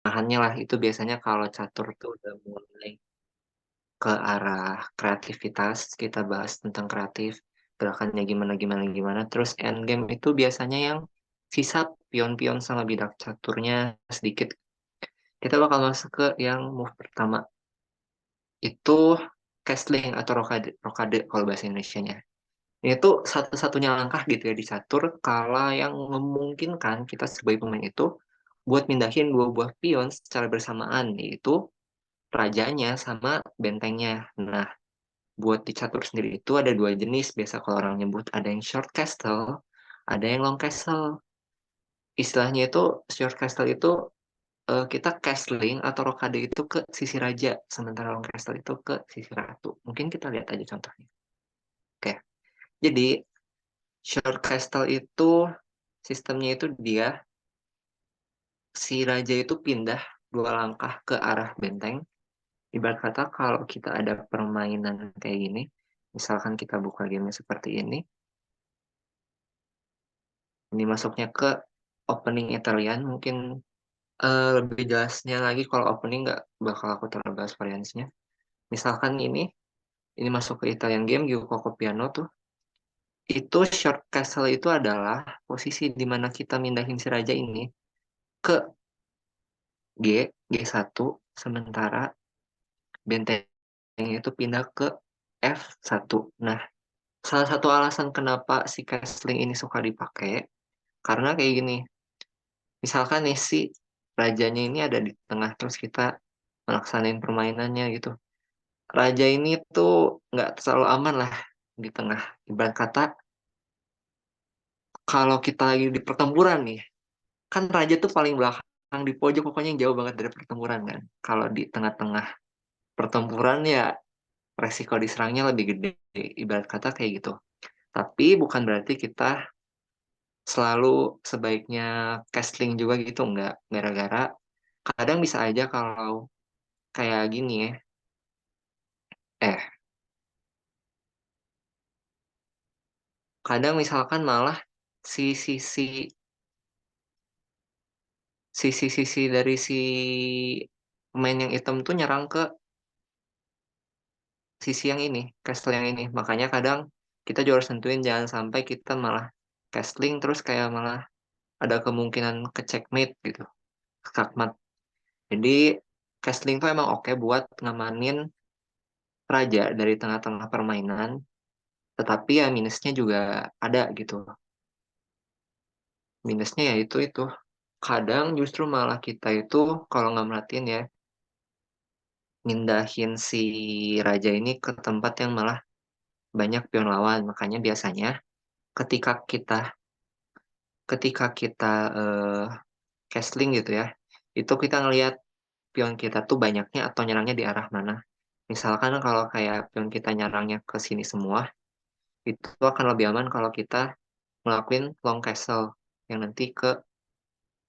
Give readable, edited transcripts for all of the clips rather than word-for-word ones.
Pertengahannya lah, itu biasanya kalau catur tuh udah mulai ke arah kreativitas, kita bahas tentang kreatif, gerakannya gimana gimana gimana. Terus endgame itu biasanya yang sisa pion-pion sama bidak caturnya sedikit. Kita bakal masuk ke yang move pertama, itu castling atau rokade, rokade kalau bahasa Indonesianya. Ini tuh satu-satunya langkah gitu ya di catur kala yang memungkinkan kita sebagai pemain itu buat mindahin dua buah pion secara bersamaan, yaitu rajanya sama bentengnya. Nah, buat di catur sendiri itu ada dua jenis biasa kalau orang nyebut, ada yang short castle, ada yang long castle. Istilahnya itu short castle itu kita castling atau rokade itu ke sisi raja, sementara long castle itu ke sisi ratu. Mungkin kita lihat aja contohnya. Oke, jadi short castle itu sistemnya itu dia si raja itu pindah dua langkah ke arah benteng. Ibarat kata kalau kita ada permainan kayak gini, misalkan kita buka game seperti ini masuknya ke opening Italian, mungkin lebih jelasnya lagi kalau opening nggak bakal aku terlalu bahas variansnya. Misalkan ini masuk ke Italian game, Gyuko Piano tuh, itu short castle itu adalah posisi di mana kita mindahin si raja ini ke G, G1, sementara bentengnya itu pindah ke F1. Nah, salah satu alasan kenapa si castling ini suka dipakai, karena kayak gini, misalkan nih si rajanya ini ada di tengah, terus kita melaksanain permainannya gitu. Raja ini tuh nggak terlalu aman lah di tengah. Ibarat kata, kalau kita lagi di pertempuran nih, kan raja tuh paling belakang di pojok, pokoknya yang jauh banget dari pertempuran kan. Kalau di tengah-tengah pertempuran ya resiko diserangnya lebih gede. Ibarat kata kayak gitu. Tapi bukan berarti kita selalu sebaiknya castling juga gitu, nggak. Gara-gara kadang bisa aja kalau kayak gini ya, eh, kadang misalkan malah si sisi sisi dari si pemain yang hitam tuh nyerang ke sisi yang ini, castle yang ini. Makanya kadang kita juga harus tentuin jangan sampai kita malah castling terus kayak malah ada kemungkinan ke checkmate gitu, skakmat. Jadi castling tuh emang oke buat ngamanin raja dari tengah-tengah permainan, tetapi ya minusnya juga ada gitu. Minusnya ya itu. Kadang justru malah kita itu kalau nggak merhatiin ya, mindahin si raja ini ke tempat yang malah banyak pion lawan. Makanya biasanya ketika kita ketika kita eh, castling gitu ya, itu kita ngelihat pion kita tuh banyaknya atau nyerangnya di arah mana. Misalkan kalau kayak pion kita nyerangnya ke sini semua, itu akan lebih aman kalau kita ngelakuin long castle yang nanti ke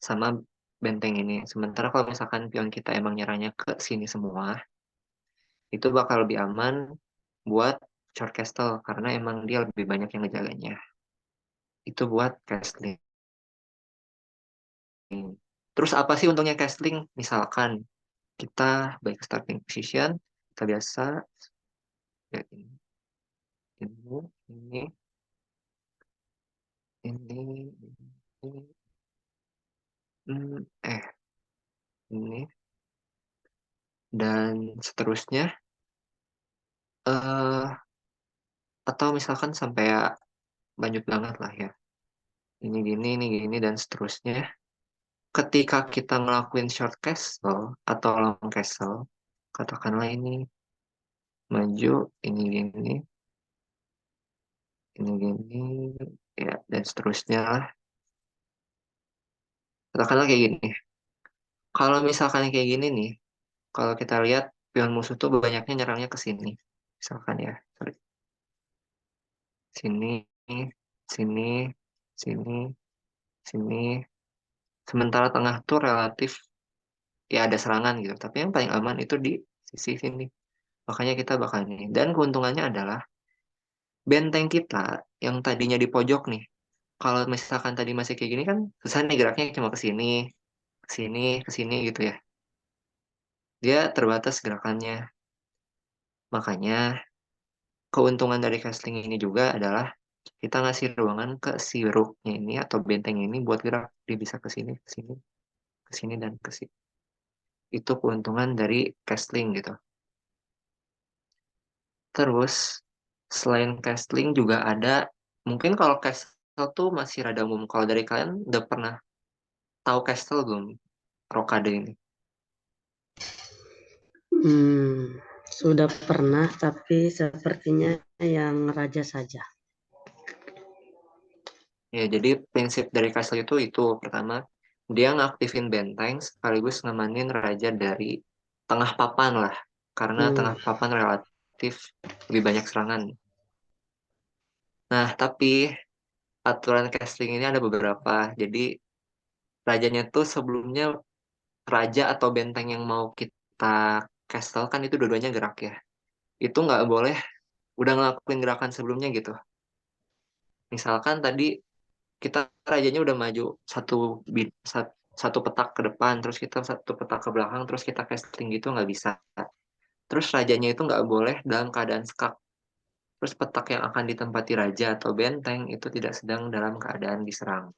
sama benteng ini. Sementara kalau misalkan pion kita emang nyerangnya ke sini semua, itu bakal lebih aman buat short castle karena emang dia lebih banyak yang ngejaganya. Itu buat castling. Terus apa sih untungnya castling? Misalkan kita baik starting position, kita biasa ya ini, ini, eh, ini, dan seterusnya. Atau misalkan sampai ya lanjut banget lah ya. Ini gini, dan seterusnya. Ketika kita ngelakuin short castle atau long castle, katakanlah ini maju, ini gini, ya, dan seterusnya lah. Katakanlah kayak gini. Kalau misalkan kayak gini nih, kalau kita lihat pion musuh tuh banyaknya nyerangnya ke sini. Misalkan ya, sorry. Sini, sini, sini, sini. Sementara tengah tuh relatif ya ada serangan gitu. Tapi yang paling aman itu di sisi sini. Makanya kita bakal ini. Dan keuntungannya adalah benteng kita yang tadinya di pojok nih. Kalau misalkan tadi masih kayak gini kan susah nih geraknya cuma ke sini, ke sini gitu ya. Dia terbatas gerakannya. Makanya keuntungan dari castling ini juga adalah kita ngasih ruangan ke si rooknya ini atau benteng ini buat gerak. Dia bisa ke sini dan ke sini. Itu keuntungan dari castling gitu. Terus selain castling juga ada, mungkin kalau castle tuh masih rada umum. Kalau dari kalian udah pernah tahu castle belum? Rokade ini. Hmm, sudah pernah, tapi sepertinya yang raja saja. Ya, jadi prinsip dari castle itu pertama dia ngaktifin benteng sekaligus ngemanin raja dari tengah papan lah. Karena Hmm, tengah papan relatif lebih banyak serangan. Nah, tapi aturan castling ini ada beberapa. Jadi rajanya tuh sebelumnya raja atau benteng yang mau kita castle kan itu dua-duanya gerak ya. Itu nggak boleh udah ngelakuin gerakan sebelumnya gitu. Misalkan tadi kita rajanya udah maju satu petak ke depan, terus kita satu petak ke belakang, terus kita casting gitu nggak bisa. Terus rajanya itu nggak boleh dalam keadaan skak. Terus petak yang akan ditempati raja atau benteng itu tidak sedang dalam keadaan diserang.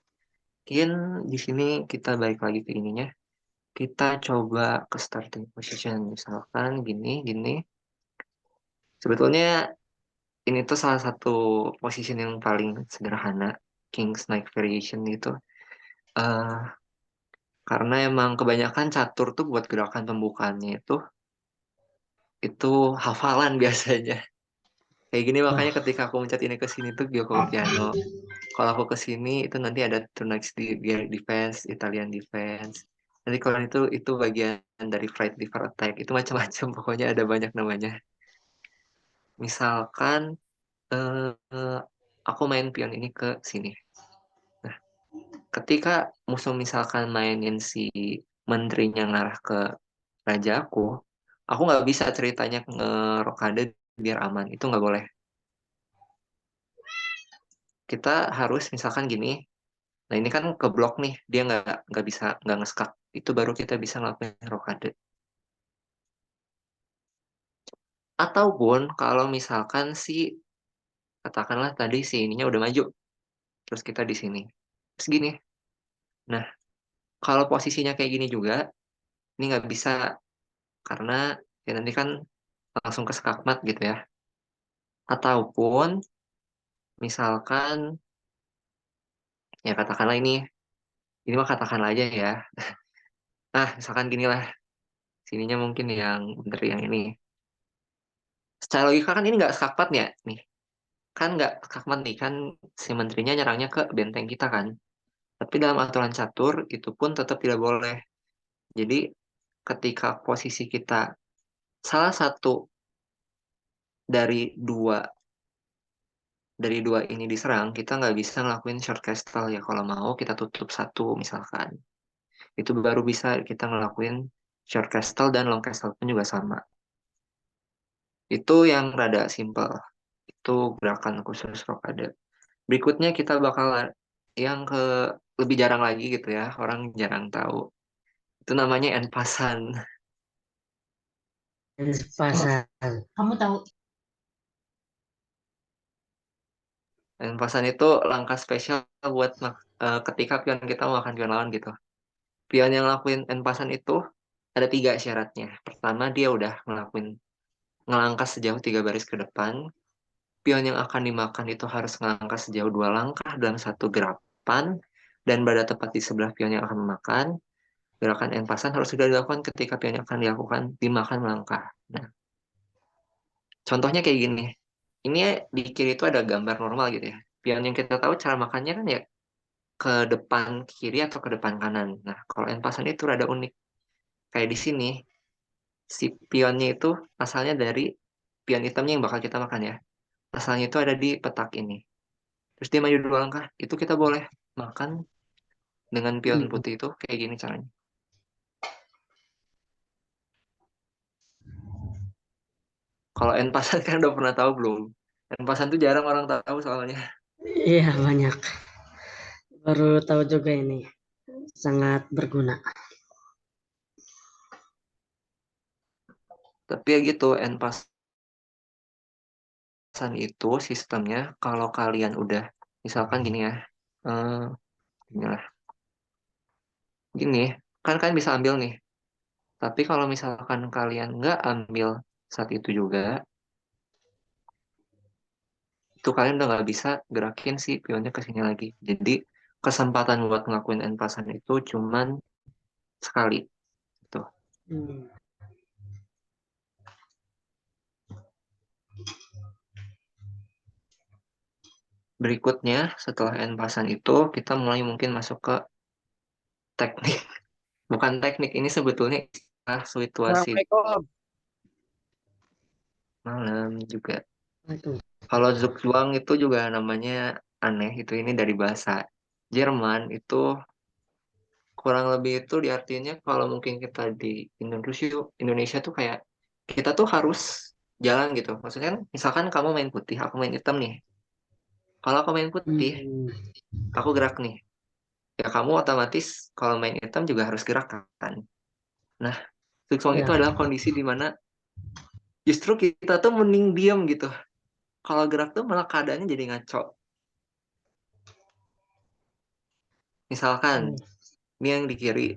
Mungkin di sini kita balik lagi ke ininya. Kita coba ke starting position. Misalkan gini, gini. Sebetulnya ini tuh salah satu position yang paling sederhana. King's Knight Variation gitu. Eh, karena emang kebanyakan catur tuh buat gerakan pembukaannya itu hafalan biasanya. Kayak gini makanya oh, ketika aku mencet ini ke sini tuh Gyoko Piano. Kalau aku ke sini itu nanti ada turn next di defense, Italian defense. Nanti kalau itu bagian dari flight river attack. Itu macam-macam pokoknya ada banyak namanya. Misalkan eh, aku main pion ini ke sini. Nah, ketika musuh misalkan mainin si menterinya ngarah ke raja aku nggak bisa ceritanya ngerokade biar aman. Itu nggak boleh. Kita harus misalkan gini. Nah ini kan ke blok nih, dia nggak bisa nggak ngeskak. Itu baru kita bisa ngelakuin rokade. Ataupun kalau misalkan si katakanlah tadi si ininya udah maju, terus kita di sini, terus gini. Nah kalau posisinya kayak gini juga, ini nggak bisa karena ya nanti kan langsung ke skakmat gitu ya. Ataupun misalkan ya katakanlah ini mah katakanlah aja ya. Nah misalkan gini lah, sininya mungkin yang bener yang ini. Secara logika kan ini nggak skakmat ya, nih kan nggak skakmat nih kan si menterinya nyerangnya ke benteng kita kan. Tapi dalam aturan catur itu pun tetap tidak boleh. Jadi ketika posisi kita salah satu dari dua ini diserang, kita nggak bisa ngelakuin short castle ya. Kalau mau kita tutup satu misalkan, itu baru bisa kita ngelakuin short castle dan long castle pun juga sama. Itu yang rada simple. Itu gerakan khusus rokade. Berikutnya kita bakal yang ke lebih jarang lagi gitu ya, orang jarang tahu. Itu namanya enpasan. pasar. Kamu tahu? Enpasan itu langkah spesial buat ketika pion kita mau makan pion lawan gitu. Pion yang ngelakuin enpasan itu ada tiga syaratnya. Pertama, dia udah ngelangkah sejauh tiga baris ke depan. Pion yang akan dimakan itu harus ngelangkah sejauh dua langkah dalam satu gerapan. Dan berada tepat di sebelah pion yang akan memakan. Gerakan enpasan harus sudah dilakukan ketika pion yang akan dilakukan dimakan melangkah. Nah, contohnya kayak gini. Ini di kiri itu ada gambar normal gitu ya. Pion yang kita tahu cara makannya kan ya ke depan kiri atau ke depan kanan. Nah, kalau enpasan itu rada unik. Kayak di sini, si pionnya itu asalnya dari pion hitamnya yang bakal kita makan ya. Asalnya itu ada di petak ini. Terus dia maju dua langkah, itu kita boleh makan dengan pion Hmm, putih itu kayak gini caranya. Kalau enpasan kan udah pernah tahu belum? Enpasan tuh jarang orang tahu soalnya. iya banyak. Baru tahu juga ini. Sangat berguna. Tapi ya gitu, N pasan itu sistemnya kalau kalian udah, misalkan gini ya, eh, gini lah, gini, kan kalian bisa ambil nih. Tapi kalau misalkan kalian nggak ambil saat itu juga, itu kalian udah nggak bisa gerakin si pionnya ke sini lagi. Jadi kesempatan buat ngelakuin N pasan itu cuman sekali. Tuh. Hmm. Berikutnya, setelah N pasan itu, kita mulai mungkin masuk ke teknik. Bukan teknik, ini sebetulnya istilah situasi Assalamualaikum. malam juga. Waalaikumsalam. Kalau Zugzwang itu juga namanya aneh, itu ini dari bahasa Jerman, itu kurang lebih itu diartinya kalau mungkin kita di Indonesia, Indonesia tuh kayak kita tuh harus jalan gitu. Maksudnya kan, misalkan kamu main putih, aku main hitam nih. Kalau aku main putih, Hmm. aku gerak nih. Ya kamu otomatis kalau main hitam juga harus gerak kan. Nah, Zugzwang itu Ya. adalah kondisi di mana justru kita tuh mending diem gitu. Kalau gerak tuh malah keadaannya jadi ngaco. Misalkan, Hmm. ini yang di kiri,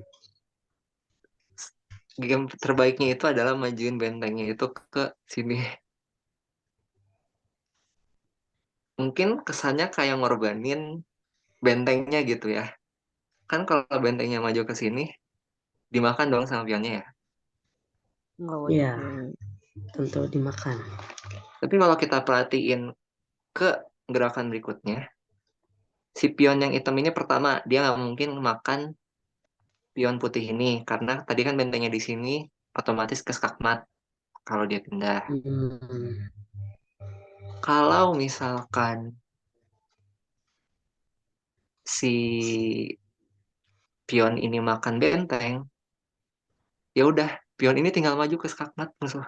game terbaiknya itu adalah majuin bentengnya itu ke sini. Mungkin kesannya kayak ngorbanin bentengnya gitu ya. Kan kalau bentengnya maju ke sini, dimakan dong sama pionnya ya. Ya, tentu dimakan. Tapi kalau kita perhatiin ke gerakan berikutnya, si pion yang hitam ini pertama, dia nggak mungkin makan pion putih ini. Karena tadi kan bentengnya di sini, otomatis ke skakmat kalau dia pindah. Hmm. Kalau misalkan si pion ini makan benteng, ya udah pion ini tinggal maju ke skakmat musuh.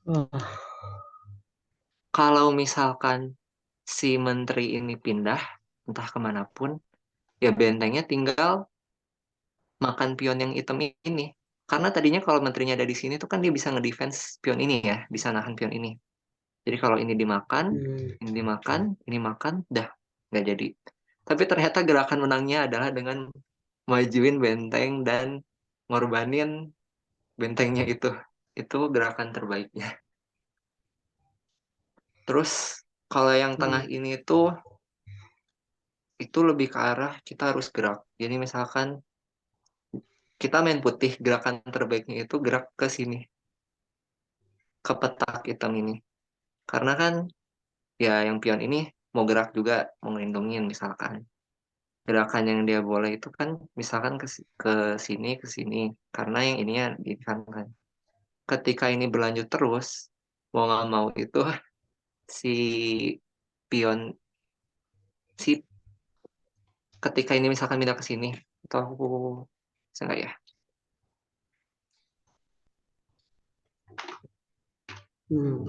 Wah. Kalau misalkan si menteri ini pindah entah kemanapun, ya bentengnya tinggal makan pion yang hitam ini. Karena tadinya kalau menterinya ada di sini tuh kan dia bisa ngedefense pion ini ya, bisa nahan pion ini. Jadi kalau Hmm. ini dimakan, ini makan, dah nggak jadi. Tapi ternyata gerakan menangnya adalah dengan majuin benteng dan ngorbanin bentengnya itu. Itu gerakan terbaiknya. Terus kalau yang tengah Hmm. ini tuh itu lebih ke arah kita harus gerak. Jadi misalkan kita main putih, gerakan terbaiknya itu gerak ke sini, ke petak hitam ini. Karena kan ya yang pion ini mau gerak juga, mau ngelindungin misalkan. Gerakan yang dia boleh itu kan misalkan ke sini, ke sini. Karena yang ininya di kan. Ketika ini berlanjut terus, mau nggak mau itu si pion, si ketika ini misalkan pindah ke sini, atau aku, bisa nggak ya? Hmm.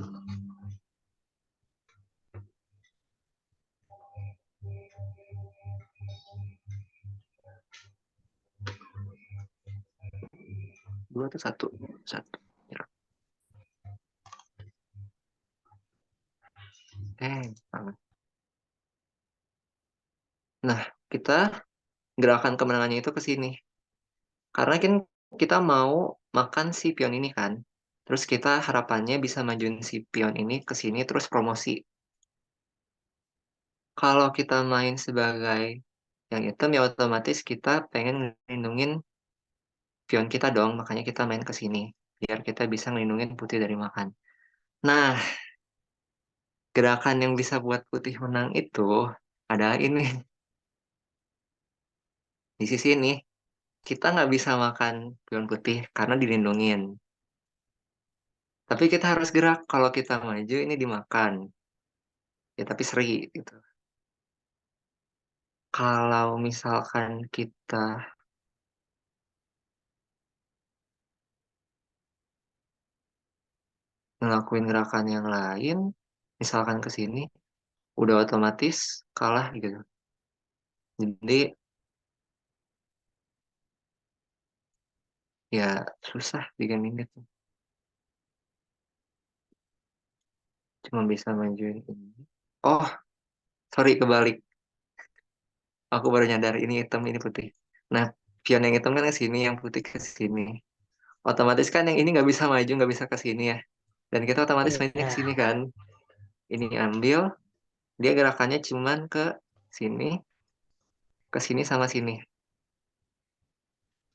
Dua atau satu? Satu. Ya. Salah. Nah, kita gerakan kemenangannya itu ke sini. Karena kan kita mau makan si pion ini kan. Terus kita harapannya bisa majuin si pion ini ke sini terus promosi. Kalau kita main sebagai yang hitam ya otomatis kita pengen ngelindungin pion kita dong. Makanya kita main ke sini. Biar kita bisa ngelindungin putih dari makan. Nah, gerakan yang bisa buat putih menang itu ada ini. Di sisi ini, kita nggak bisa makan pion putih karena dilindungin. Tapi kita harus gerak. Kalau kita maju ini dimakan. Ya tapi seri gitu. Kalau misalkan kita ngelakuin gerakan yang lain, misalkan ke sini, udah otomatis kalah gitu. Jadi ya susah di game ini tuh. cuma bisa majuin ini. Oh, sorry kebalik. Aku baru nyadar ini hitam, ini putih. Nah, pion yang hitam kan ke sini, yang putih ke sini. Otomatis kan yang ini nggak bisa maju, nggak bisa ke sini ya. Dan kita otomatis mainnya ke Iya. sini kan. Ini ambil, dia gerakannya cuman ke sini sama sini.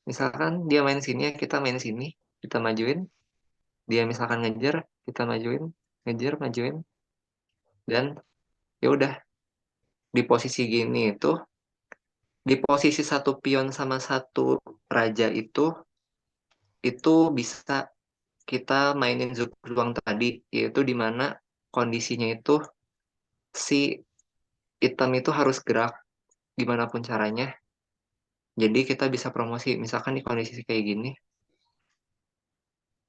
Misalkan dia main sini, ya kita main sini, kita majuin. Dia misalkan ngejar, kita majuin, ngejar, majuin. Dan ya udah di posisi gini itu, di posisi satu pion sama satu raja itu bisa kita mainin Zugzwang tadi, yaitu di mana kondisinya itu si item itu harus gerak gimana pun caranya. Jadi kita bisa promosi, misalkan di kondisi kayak gini,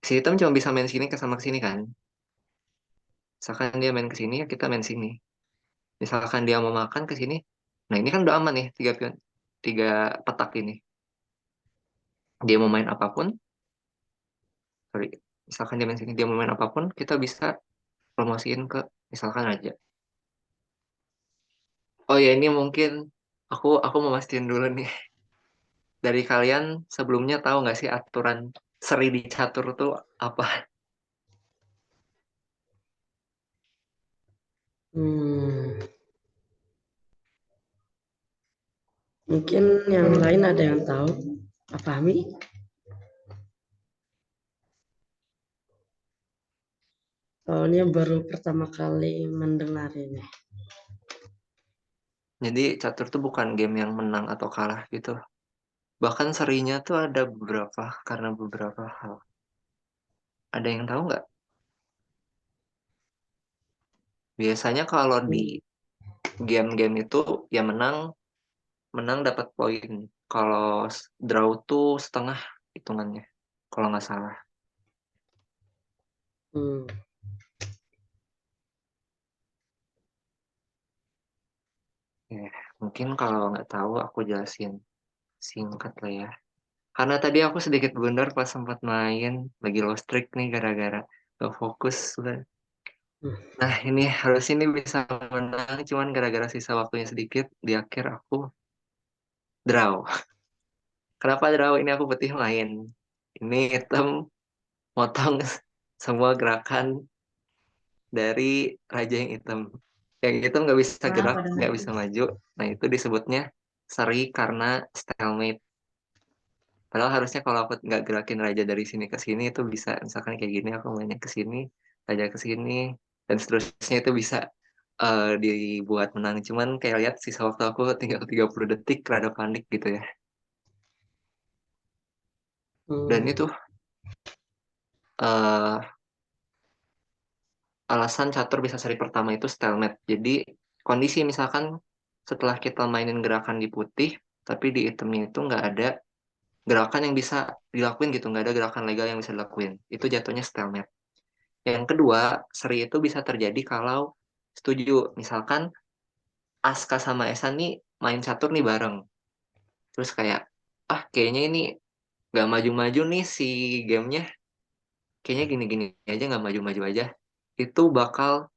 si item cuma bisa main sini ke sama ke sini kan. Misalkan dia main ke sini, ya kita main sini. Misalkan dia mau makan ke sini, nah ini kan udah aman nih, tiga petak ini. Dia mau main apapun, sorry, misalkan dia main sini, dia mau main apapun, kita bisa promosiin ke misalkan aja. Oh ya ini mungkin aku mau mastiin dulu nih. Dari kalian sebelumnya tahu nggak sih aturan seri di catur tuh apa? Hmm, mungkin yang lain ada yang tahu. Pak Fahmi? Soalnya baru pertama kali mendengar ini. Jadi catur tuh bukan game yang menang atau kalah gitu. Bahkan serinya tuh ada beberapa karena beberapa hal. Ada yang tahu nggak? Biasanya kalau di game-game itu ya menang menang dapat poin. Kalau draw tuh setengah hitungannya. Kalau nggak salah. Hmm, Ya, mungkin kalau nggak tahu aku jelasin singkat lah ya. Karena tadi aku sedikit blunder pas sempat main lagi lost streak nih gara-gara gak fokus. hmm. Nah ini harus ini bisa menang cuman gara-gara sisa waktunya sedikit di akhir aku draw. Kenapa draw? Ini aku putih main. Ini hitam motong semua gerakan dari raja yang hitam. Yang hitam nggak bisa Nah, gerak, pada nggak mati. bisa maju. Nah itu disebutnya seri karena stalemate. Padahal harusnya kalau aku nggak gerakin raja dari sini ke sini itu bisa misalkan kayak gini aku mainnya ke sini, raja ke sini dan seterusnya itu bisa dibuat menang. Cuman kayak lihat sisa waktu aku tinggal 30 detik rada panik gitu ya. Dan Hmm, itu eh alasan catur bisa seri pertama itu stalemate. Jadi kondisi misalkan setelah kita mainin gerakan di putih, tapi di hitamnya itu nggak ada gerakan yang bisa dilakuin gitu, nggak ada gerakan legal yang bisa dilakuin. Itu jatuhnya stalemate. Yang kedua, seri itu bisa terjadi kalau setuju. Misalkan Aska sama Esa nih main catur nih bareng. Terus kayak, ah kayaknya ini nggak maju-maju nih si gamenya. Kayaknya gini-gini aja nggak maju-maju aja. Itu bakal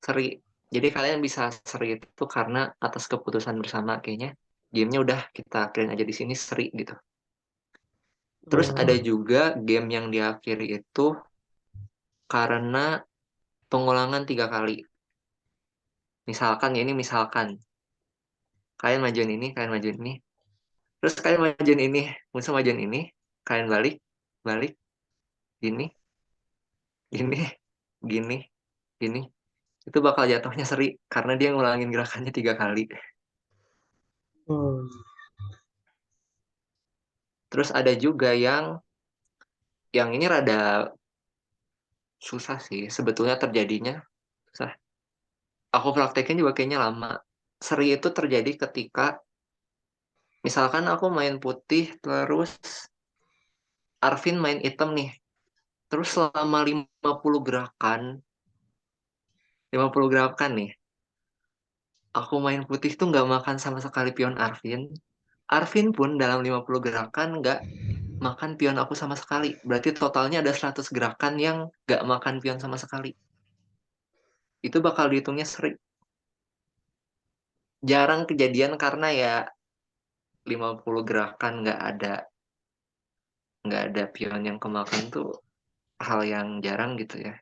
seri. Jadi kalian bisa seri itu karena atas keputusan bersama kayaknya gamenya udah kita clean aja di sini seri gitu. Terus ada oh, juga game yang diakhiri itu karena pengulangan 3 kali. Misalkan ya ini misalkan kalian majuin ini, terus kalian majuin ini, musuh majuin ini, kalian balik, balik, gini, gini, gini, gini. Itu bakal jatuhnya seri karena dia ngulangin gerakannya 3 kali. oh, Terus ada juga yang ini rada susah sih sebetulnya terjadinya. Susah. Aku praktekin juga kayaknya lama. Seri itu terjadi ketika misalkan aku main putih terus Arvin main hitam nih. Terus selama 50 gerakan nih, aku main putih tuh nggak makan sama sekali pion Arvin. Arvin pun dalam 50 gerakan nggak makan pion aku sama sekali. Berarti totalnya ada 100 gerakan yang nggak makan pion sama sekali. itu bakal dihitungnya seri. Jarang kejadian karena ya 50 gerakan nggak ada pion yang kemakan tuh hal yang jarang gitu ya.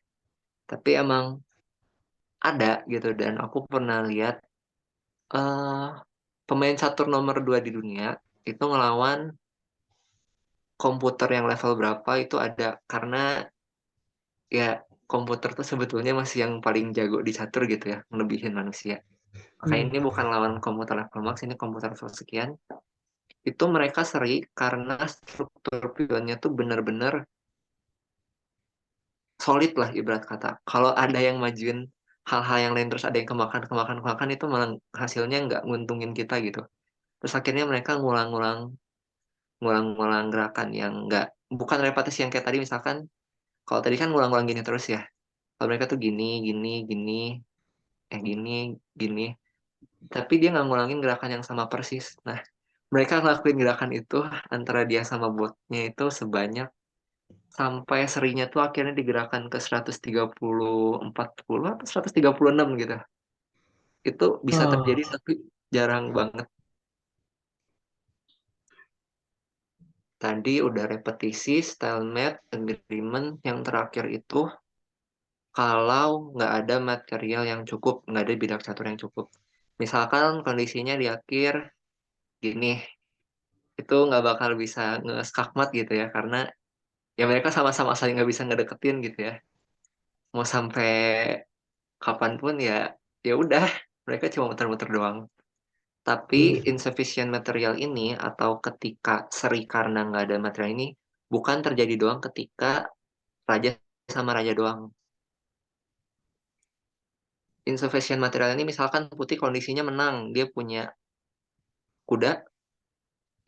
Tapi emang ada gitu, dan aku pernah lihat eh pemain catur nomor 2 di dunia itu ngelawan komputer yang level berapa itu ada, karena ya komputer tuh sebetulnya masih yang paling jago di catur gitu ya, melebihin manusia. Makanya Hmm. ini bukan lawan komputer level max, ini komputer level sekian. Itu mereka seri karena struktur pionnya tuh bener-bener solid lah ibarat kata. Kalau ada yang majuin hal-hal yang lain terus ada yang kemakan kemakan kemakan, itu malah hasilnya nggak nguntungin kita gitu. Terus akhirnya mereka ngulang-ngulang ngulang-ngulang gerakan yang nggak, bukan repetisi yang kayak tadi misalkan. Kalau tadi kan ngulang-ngulang gini terus ya. Kalau mereka tuh gini gini gini, gini gini, tapi dia nggak ngulangin gerakan yang sama persis. Nah, mereka ngelakuin gerakan itu antara dia sama botnya itu sebanyak, sampai serinya tuh akhirnya digerakkan ke 134 atau 136 gitu. Itu bisa Oh, terjadi tapi jarang banget. Tadi udah repetisi, stalemate, agreement. Yang terakhir itu kalau nggak ada material yang cukup, nggak ada bidak catur yang cukup. Misalkan kondisinya di akhir gini, itu nggak bakal bisa nge-skakmat gitu ya, karena ya mereka sama-sama saling nggak bisa ngedeketin gitu ya. Mau sampai kapanpun ya, ya udah, mereka cuma muter-muter doang. Tapi hmm. insufficient material ini, atau ketika seri karena nggak ada material ini, bukan terjadi doang ketika raja sama raja doang. Insufficient material ini misalkan putih kondisinya menang, dia punya kuda,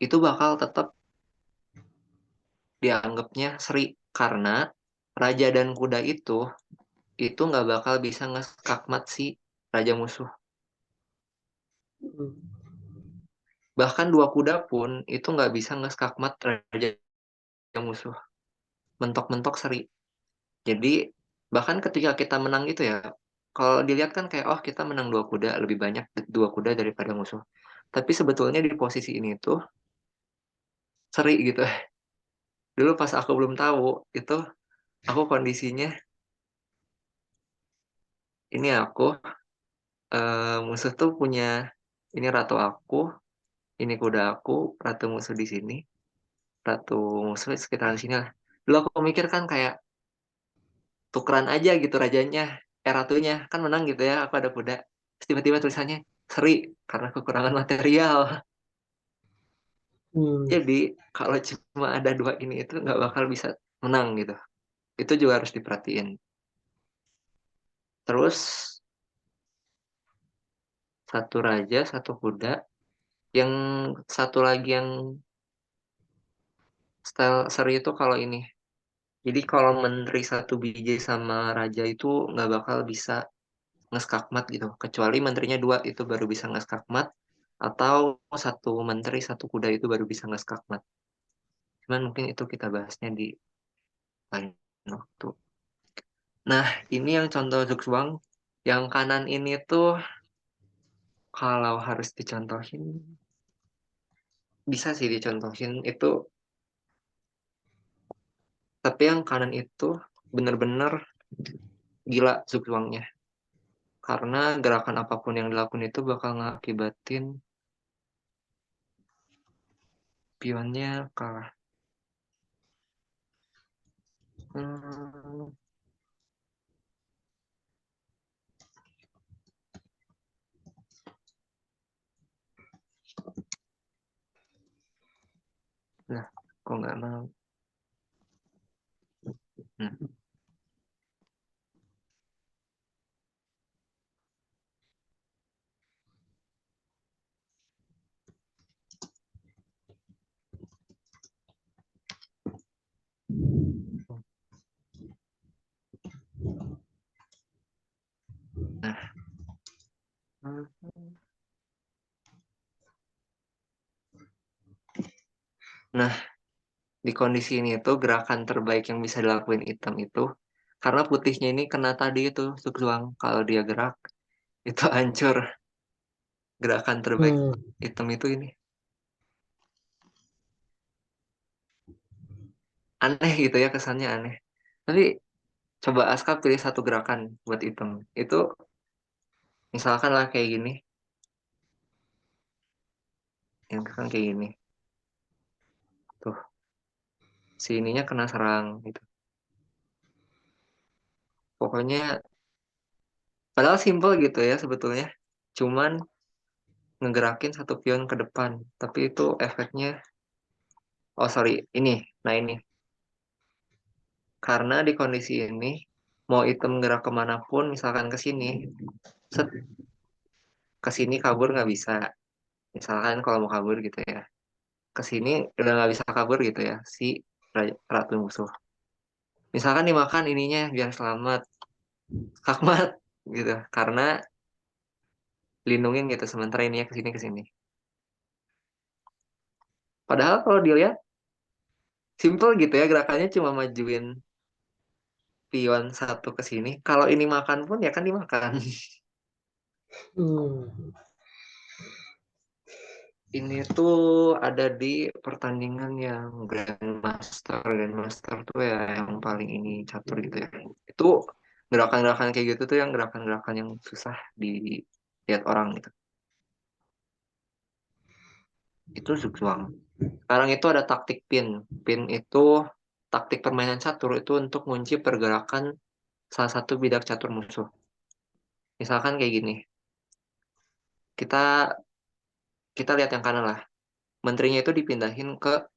itu bakal tetap dianggapnya seri karena raja dan kuda itu nggak bakal bisa ngeskakmat si raja musuh. Hmm. Bahkan dua kuda pun itu nggak bisa ngeskakmat raja musuh. Mentok-mentok seri. Jadi bahkan ketika kita menang gitu ya, kalau dilihat kan kayak oh kita menang dua kuda, lebih banyak dua kuda daripada musuh. Tapi sebetulnya di posisi ini tuh seri gitu. Dulu pas aku belum tahu itu, aku kondisinya ini musuh tuh punya ini ratu aku, ini kuda aku, ratu musuh di sini, ratu musuh sekitaran sini lah. Dulu aku mikir kan kayak tukeran aja gitu rajanya, ratunya kan menang gitu ya, aku ada kuda. Terus tiba-tiba tulisannya seri karena kekurangan material. Hmm. Jadi kalau cuma ada dua ini itu nggak bakal bisa menang gitu. Itu juga harus diperhatiin. Terus satu raja, satu kuda. Yang satu lagi yang style seri itu kalau ini. Jadi kalau menteri satu biji sama raja itu nggak bakal bisa ngeskakmat gitu. Kecuali menterinya dua itu baru bisa ngeskakmat. Atau satu menteri satu kuda itu baru bisa ngeskakmat. Cuman mungkin itu kita bahasnya di lain waktu. Nah, ini yang contoh Zugzwang. Yang kanan ini tuh kalau harus dicontohin, bisa sih dicontohin itu. Tapi yang kanan itu bener-bener gila Zugzwangnya. Karena gerakan apapun yang dilakukan itu bakal ngakibatin pionnya kalah. Hmm, nah, kok nggak mau? Hmm, nah, hmm. Nah, di kondisi ini tuh gerakan terbaik yang bisa dilakuin item itu Karena putihnya ini kena tadi itu Zugzwang. Kalau dia gerak, itu hancur. Gerakan terbaik Hmm. hitam itu ini. Aneh gitu ya, kesannya aneh. Tapi coba Aska pilih satu gerakan buat hitam. Itu misalkan lah kayak gini. Yang kan kayak gini. Tuh, si ininya kena serang gitu. Pokoknya, padahal simple gitu ya sebetulnya. Cuman ngegerakin satu pion ke depan. Tapi itu efeknya, oh sorry, ini. Nah ini, karena di kondisi ini, mau item gerak kemanapun, misalkan ke sini, set, ke sini kabur nggak bisa. Misalkan kalau mau kabur gitu ya, ke sini udah nggak bisa kabur gitu ya, si ratu musuh. Misalkan dimakan ininya biar selamat, kakmat gitu. Karena lindungin gitu, sementara ininya ke sini ke sini. Padahal kalau dilihat, simple gitu ya, gerakannya cuma majuin pion satu ke sini. Kalau ini makan pun ya kan dimakan. Hmm. Ini tuh ada di pertandingan yang Grandmaster. Grandmaster tuh ya yang paling ini catur gitu ya. Itu gerakan-gerakan kayak gitu tuh yang gerakan-gerakan yang susah dilihat orang gitu. Itu Zugzwang. Sekarang itu ada taktik pin. Pin itu taktik permainan catur itu untuk mengunci pergerakan salah satu bidak catur musuh. Misalkan kayak gini. Kita kita lihat yang kanan lah. Menterinya itu dipindahin ke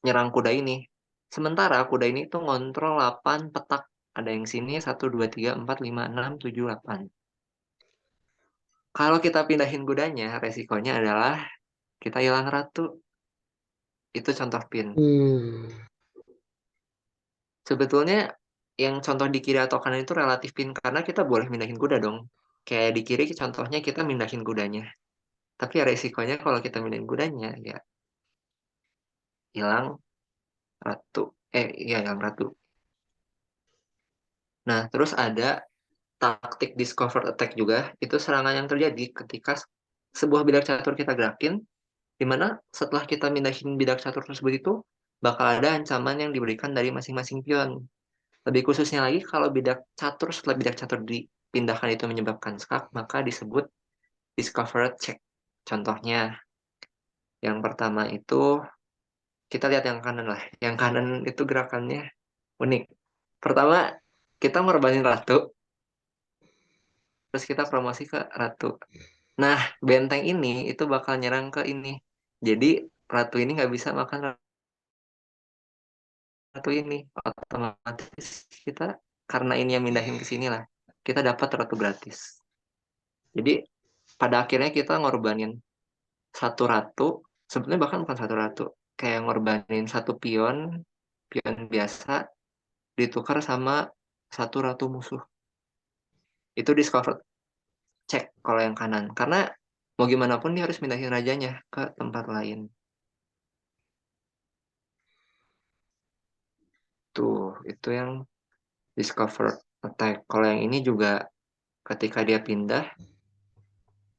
nyerang kuda ini. Sementara kuda ini tuh ngontrol 8 petak. Ada yang sini 1, 2, 3, 4, 5, 6, 7, 8. Kalau kita pindahin kudanya, resikonya adalah kita hilang ratu. Itu contoh pin. Hmm. Sebetulnya yang contoh di kiri atau kanan itu relatif pin karena kita boleh mindahin kuda dong. Kayak di kiri contohnya kita mindahin kudanya. Tapi ya resikonya kalau kita mindahin kudanya ya hilang ratu. Iya hilang ratu. Nah, terus ada taktik discover attack juga, itu serangan yang terjadi ketika sebuah bidak catur kita gerakin, di mana setelah kita mindahin bidak catur tersebut itu, bakal ada ancaman yang diberikan dari masing-masing pion. Lebih khususnya lagi, kalau bidak catur setelah bidak catur dipindahkan itu menyebabkan skak, maka disebut discovered check. Contohnya, yang pertama itu, kita lihat yang kanan lah. Yang kanan itu gerakannya unik. Pertama, kita ngorbanin ratu, terus kita promosi ke ratu. Nah, benteng ini itu bakal nyerang ke ini. Jadi ratu ini nggak bisa makan ratu ini. Otomatis kita karena ini yang mindahin ke sini lah. Kita dapat ratu gratis. Jadi pada akhirnya kita ngorbanin satu ratu. Sebenarnya bahkan bukan satu ratu. Kayak ngorbanin satu pion, pion biasa ditukar sama satu ratu musuh. Itu discover cek kalau yang kanan. Karena mau gimana pun dia harus mindahin rajanya ke tempat lain. Tuh, itu yang discover attack. Kalau yang ini juga ketika dia pindah,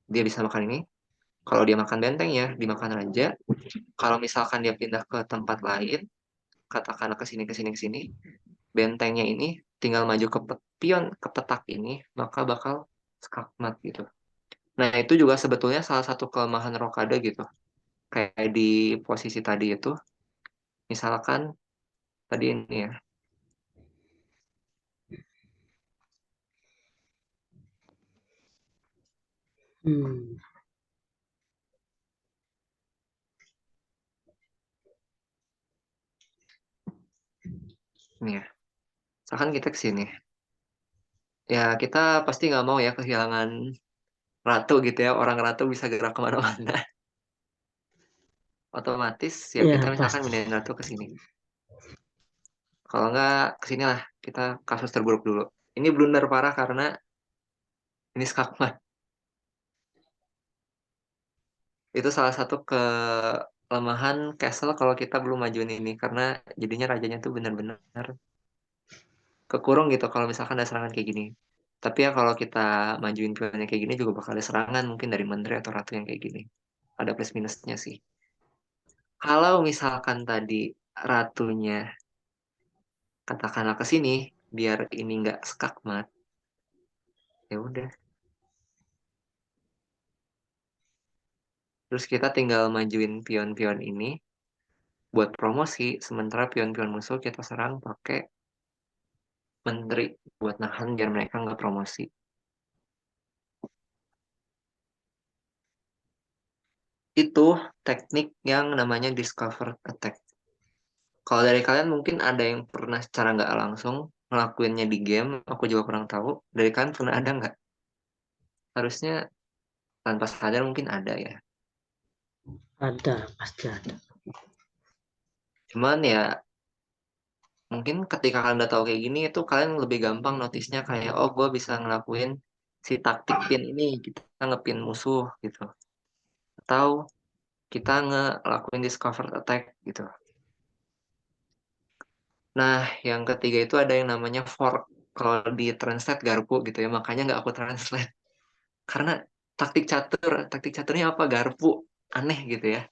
dia bisa makan ini. Kalau dia makan benteng ya, dimakan raja. Kalau misalkan dia pindah ke tempat lain, katakanlah ke sini, ke sini, ke sini, bentengnya ini tinggal maju ke pion, ke petak ini, maka bakal skakmat gitu. Nah, itu juga sebetulnya salah satu kelemahan rokade gitu. Kayak di posisi tadi itu, misalkan tadi ini ya, Hmm. ini ya. Misalkan kita ke sini, ya kita pasti nggak mau ya kehilangan ratu gitu ya. Orang ratu bisa gerak kemana-mana. Otomatis ya kita Ya, misalkan pasti. pindahin ratu ke sini. Kalau nggak ke sini lah, kita kasus terburuk dulu. Ini blunder parah karena ini skakmat. Itu salah satu kelemahan castle kalau kita belum majuin ini karena jadinya rajanya tuh benar-benar kekurung gitu kalau misalkan ada serangan kayak gini. Tapi ya kalau kita majuin pionnya kayak gini juga bakal ada serangan mungkin dari menteri atau ratu yang kayak gini. Ada plus minusnya sih. Kalau misalkan tadi ratunya katakanlah ke sini biar ini nggak skakmat, ya udah. Terus kita tinggal majuin pion-pion ini buat promosi, sementara pion-pion musuh kita serang pakai menteri buat nahan biar mereka nggak promosi. Itu teknik yang namanya discover attack. Kalau dari kalian mungkin ada yang pernah secara nggak langsung ngelakuinnya di game, aku juga kurang tahu. Dari kalian pernah ada nggak? Harusnya tanpa sadar mungkin ada ya. Ada, pasti ada. Cuman ya mungkin ketika kalian udah tahu kayak gini itu kalian lebih gampang notisnya kayak oh gue bisa ngelakuin si taktik pin ini kita ngepin musuh gitu. Atau kita ngelakuin discover attack gitu. Nah, yang ketiga itu ada yang namanya fork. Kalau di translate garpu gitu ya, makanya nggak aku translate. Karena taktik caturnya apa? Garpu. Aneh gitu ya.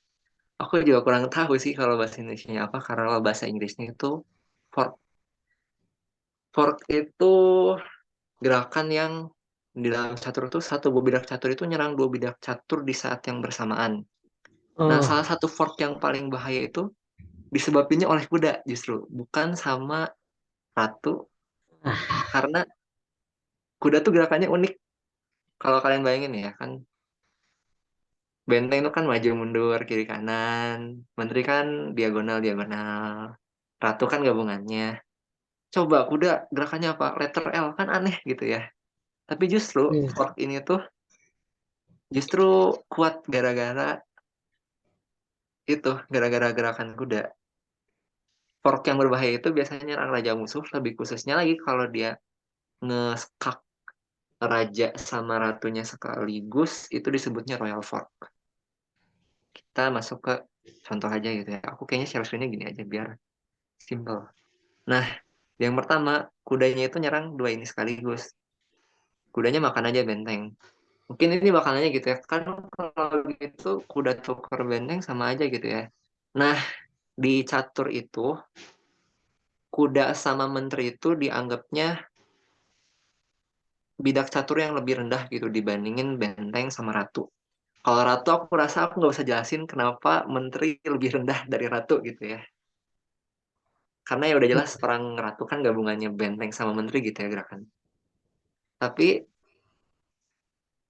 Aku juga kurang tahu sih kalau bahasa Indonesia apa, karena kalau bahasa Inggrisnya itu fork. Fork itu gerakan yang di dalam catur itu satu buah bidak catur itu nyerang dua bidak catur di saat yang bersamaan. Nah, Oh, salah satu fork yang paling bahaya itu disebabinnya oleh kuda justru, bukan sama ratu, ah, karena kuda tuh gerakannya unik. Kalau kalian bayangin ya kan, benteng itu kan maju mundur kiri kanan, menteri kan diagonal diagonal, ratu kan gabungannya. Coba kuda gerakannya apa? Letter L kan aneh gitu ya. Tapi justru iya. fork ini tuh justru kuat gara-gara itu, gara-gara gerakan kuda. Fork yang berbahaya itu biasanya nyerang raja musuh, lebih khususnya lagi kalau dia nge-skak raja sama ratunya sekaligus, itu disebutnya royal fork. Kita masuk ke contoh aja gitu ya. Aku kayaknya share screen-nya gini aja biar simple. Nah, yang pertama, kudanya itu nyerang dua ini sekaligus. Kudanya makan aja benteng. Mungkin ini bakalannya gitu ya. Kan kalau gitu kuda tuker benteng sama aja gitu ya. Nah, di catur itu, kuda sama menteri itu dianggapnya bidak catur yang lebih rendah gitu dibandingin benteng sama ratu. Kalau ratu aku rasa aku nggak usah jelasin kenapa menteri lebih rendah dari ratu gitu ya. Karena ya udah jelas perang ratu kan gabungannya benteng sama menteri gitu ya gerakan. Tapi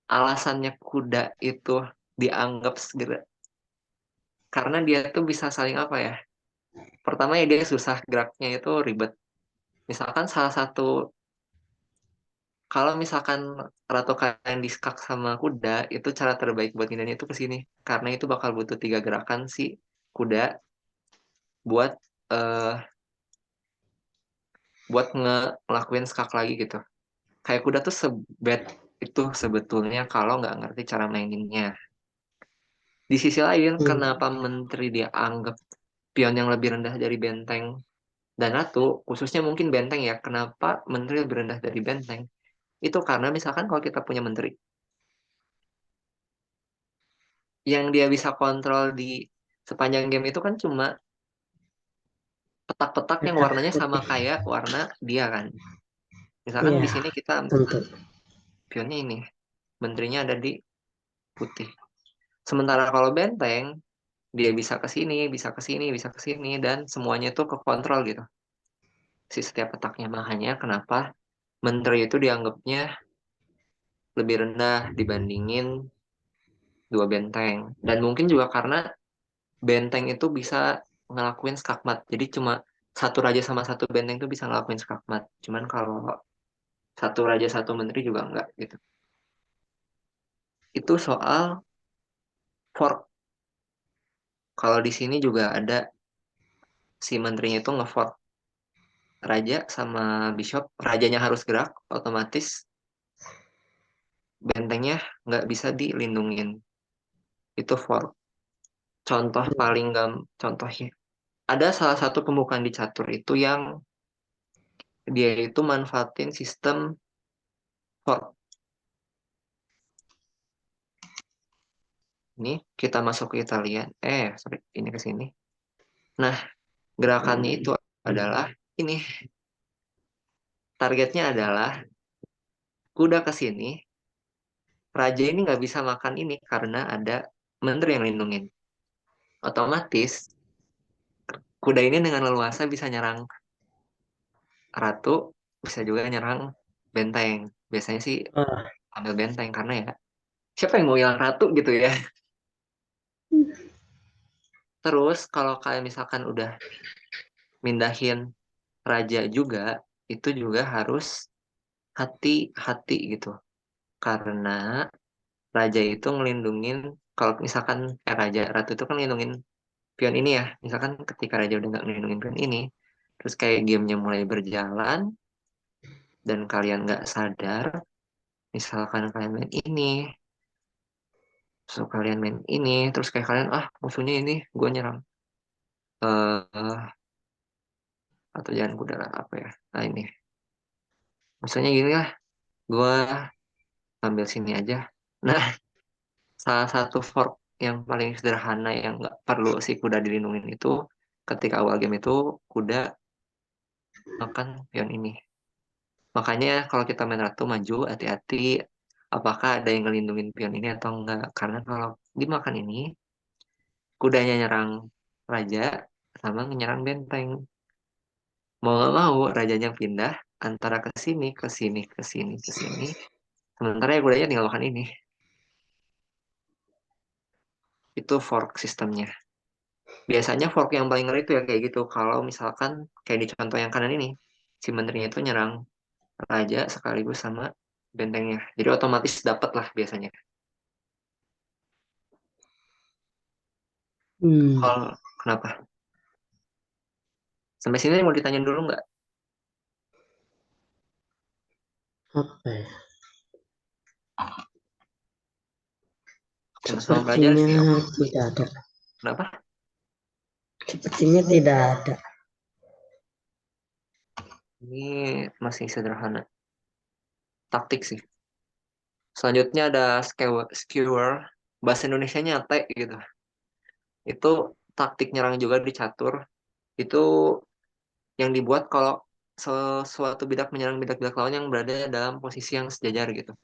alasannya kuda itu dianggap segera karena dia tuh bisa saling apa ya? Pertama ya dia susah geraknya itu ribet. Misalkan salah satu kalau misalkan ratu kalian diskak sama kuda itu cara terbaik buat hindarinya itu ke sini karena itu bakal butuh tiga gerakan si kuda buat eh buat ngelakuin skak lagi gitu. Kayak kuda tuh sebet itu sebetulnya kalau nggak ngerti cara maininnya. Di sisi lain, Hmm. kenapa menteri dia anggap pion yang lebih rendah dari benteng dan ratu, khususnya mungkin benteng ya, kenapa menteri lebih rendah dari benteng? Itu karena misalkan kalau kita punya menteri yang dia bisa kontrol di sepanjang game itu kan cuma petak-petak yang Merah warnanya sama putih. kayak warna dia kan. Misalkan Iya, di sini kita tentu. pionnya ini, menterinya ada di putih. Sementara kalau benteng, dia bisa ke sini, bisa ke sini, bisa ke sini, dan semuanya itu kekontrol gitu. Si setiap petaknya. Makanya kenapa menteri itu dianggapnya lebih rendah dibandingin dua benteng. Dan mungkin juga karena benteng itu bisa ngelakuin skakmat. Jadi cuma satu raja sama satu benteng itu bisa ngelakuin skakmat. Cuman kalau satu raja satu menteri juga enggak gitu. Itu soal fork. Kalau di sini juga ada si menterinya itu ngefork raja sama bishop. Rajanya harus gerak, otomatis bentengnya nggak bisa dilindungin. Itu fork. Contoh paling contohnya. Ada salah satu pembukaan di catur itu yang dia itu manfaatin sistem fork. Ini kita masuk ke Italia. Sorry, ini ke sini. Nah, gerakannya itu adalah ini. Targetnya adalah kuda ke sini, raja ini nggak bisa makan ini karena ada menteri yang lindungin. Otomatis, kuda ini dengan leluasa bisa nyerang ratu, bisa juga nyerang benteng. Biasanya sih Ah, ambil benteng karena ya siapa yang mau hilang ratu gitu ya. Terus kalau kalian misalkan udah mindahin raja juga, itu juga harus hati-hati gitu. Karena raja itu ngelindungin, kalau misalkan ratu itu kan ngelindungin pion ini ya. Misalkan ketika raja udah nggak ngelindungin pion ini, terus kayak gamenya mulai berjalan, dan kalian nggak sadar, misalkan kalian main ini, terus kalian main ini, terus kayak kalian, musuhnya ini, gue nyerang. eh atau jangan kuda lah, apa ya. Nah ini, maksudnya gini lah, gue ambil sini aja. Nah, salah satu fork yang paling sederhana yang nggak perlu si kuda dilindungin itu, ketika awal game itu, kuda makan pion ini. Makanya kalau kita main ratu maju, hati-hati apakah ada yang ngelindungin pion ini atau enggak. Karena kalau dimakan ini, kudanya nyerang raja sama nyerang benteng. Mau nggak mau, rajanya pindah antara ke sini, ke sini, ke sini, ke sini. Sementara ya kudanya tinggal makan ini. Itu fork sistemnya. Biasanya fork yang paling ngeri itu ya kayak gitu. Kalau misalkan kayak di contoh yang kanan ini, si menterinya itu nyerang raja sekaligus sama bentengnya. Jadi otomatis dapat lah biasanya. hmm, Kalau kenapa? Sampai sini mau ditanya dulu nggak? apa ya? Sama belajar Sepertinya sih aku. tidak ada. Kenapa? Sepertinya tidak ada. Ini masih sederhana. Taktik sih. Selanjutnya ada skewer. Bahasa Indonesianya nyate gitu. Itu taktik nyerang juga di catur. Itu yang dibuat kalau sesuatu bidak menyerang bidak-bidak lawan yang berada dalam posisi yang sejajar gitu.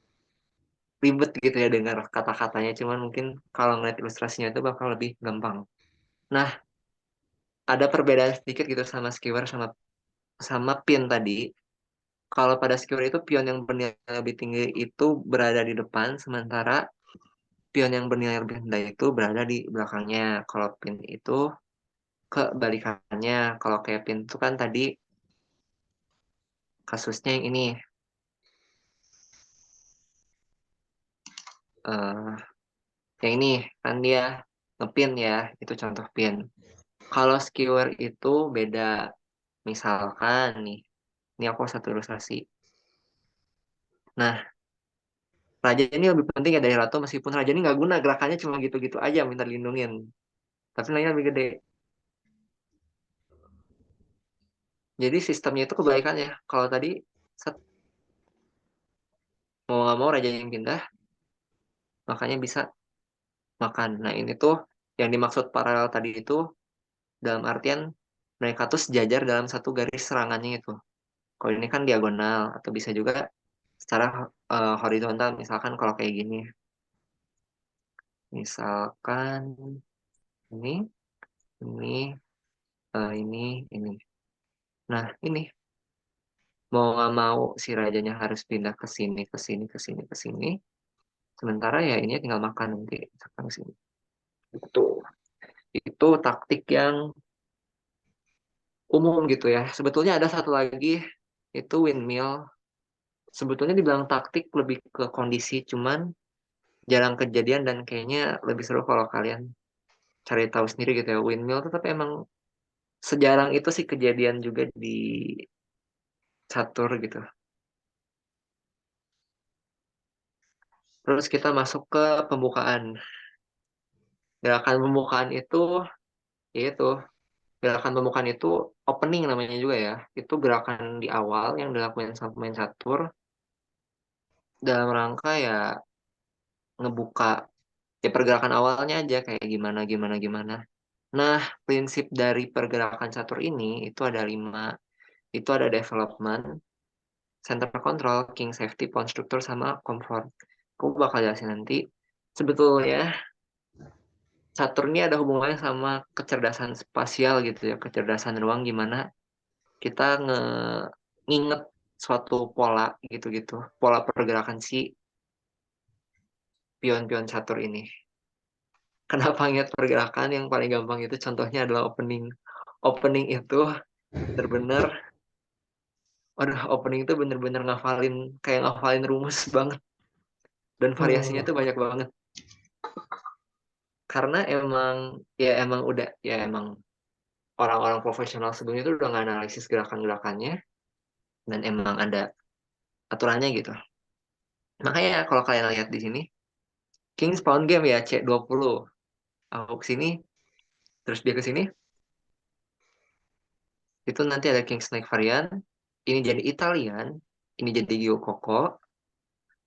Ribet gitu ya dengar kata-katanya, cuman mungkin kalau ngeliat ilustrasinya itu bakal lebih gampang. Nah, ada perbedaan sedikit gitu sama skewer sama sama pin tadi. Kalau pada skewer itu pion yang bernilai lebih tinggi itu berada di depan, sementara pion yang bernilai lebih rendah itu berada di belakangnya. Kalau pin itu kebalikannya. Kalau kayak pin itu kan tadi kasusnya yang ini, eh yang ini kan dia ngepin ya, itu contoh pin. Kalau skewer itu beda. Misalkan nih, ini aku satu ilustrasi. Nah, raja ini lebih penting ya dari ratu, meskipun raja ini nggak guna, gerakannya cuma gitu-gitu aja minta dilindungin. Tapi nilainya lebih gede. Jadi sistemnya itu kebalikannya. Kalau tadi set, mau nggak mau raja yang pindah, makanya bisa makan. Nah ini tuh yang dimaksud paralel tadi itu dalam artian mereka tuh sejajar dalam satu garis serangannya itu. Kalau ini kan diagonal atau bisa juga secara horizontal. Misalkan kalau kayak gini, misalkan ini, ini, ini. Nah ini mau nggak mau si rajanya harus pindah ke sini, ke sini, ke sini, ke sini. Sementara ya ini tinggal makan nanti misalkan sini. Itu taktik yang umum gitu ya. Sebetulnya ada satu lagi, itu windmill. Sebetulnya dibilang taktik lebih ke kondisi, cuman jarang kejadian dan kayaknya lebih seru kalau kalian cari tahu sendiri gitu ya. Windmill tuh tapi emang sejarang itu sih kejadian juga di catur gitu. Terus kita masuk ke pembukaan. Gerakan pembukaan itu yaitu Gerakan pembukaan itu opening namanya juga ya. Itu gerakan di awal yang dilakukan sama pemain catur dalam rangka ya ngebuka ya pergerakan awalnya aja kayak gimana gimana gimana. Nah, prinsip dari pergerakan catur ini itu ada 5. Itu ada development, center control, king safety, pawn structure, sama comfort. Aku bakal jelasin nanti. Sebetulnya catur ini ada hubungannya sama kecerdasan spasial gitu ya, kecerdasan ruang gimana kita nginget suatu pola gitu-gitu, pola pergerakan si pion-pion catur ini. Kenapa ingat pergerakan yang paling gampang itu contohnya adalah opening. Opening itu bener-bener, waduh opening itu bener-bener ngafalin, kayak ngafalin rumus banget. Dan variasinya Oh, tuh banyak banget. Karena emang, ya emang udah, ya emang orang-orang profesional sebelumnya itu udah nganalisis gerakan-gerakannya, dan emang ada aturannya gitu. Makanya kalau kalian lihat di sini, Kings Pound Game ya C20. Aku ke sini, terus dia ke sini, itu nanti ada King Snake varian, ini jadi Italian, ini jadi Gyokoko,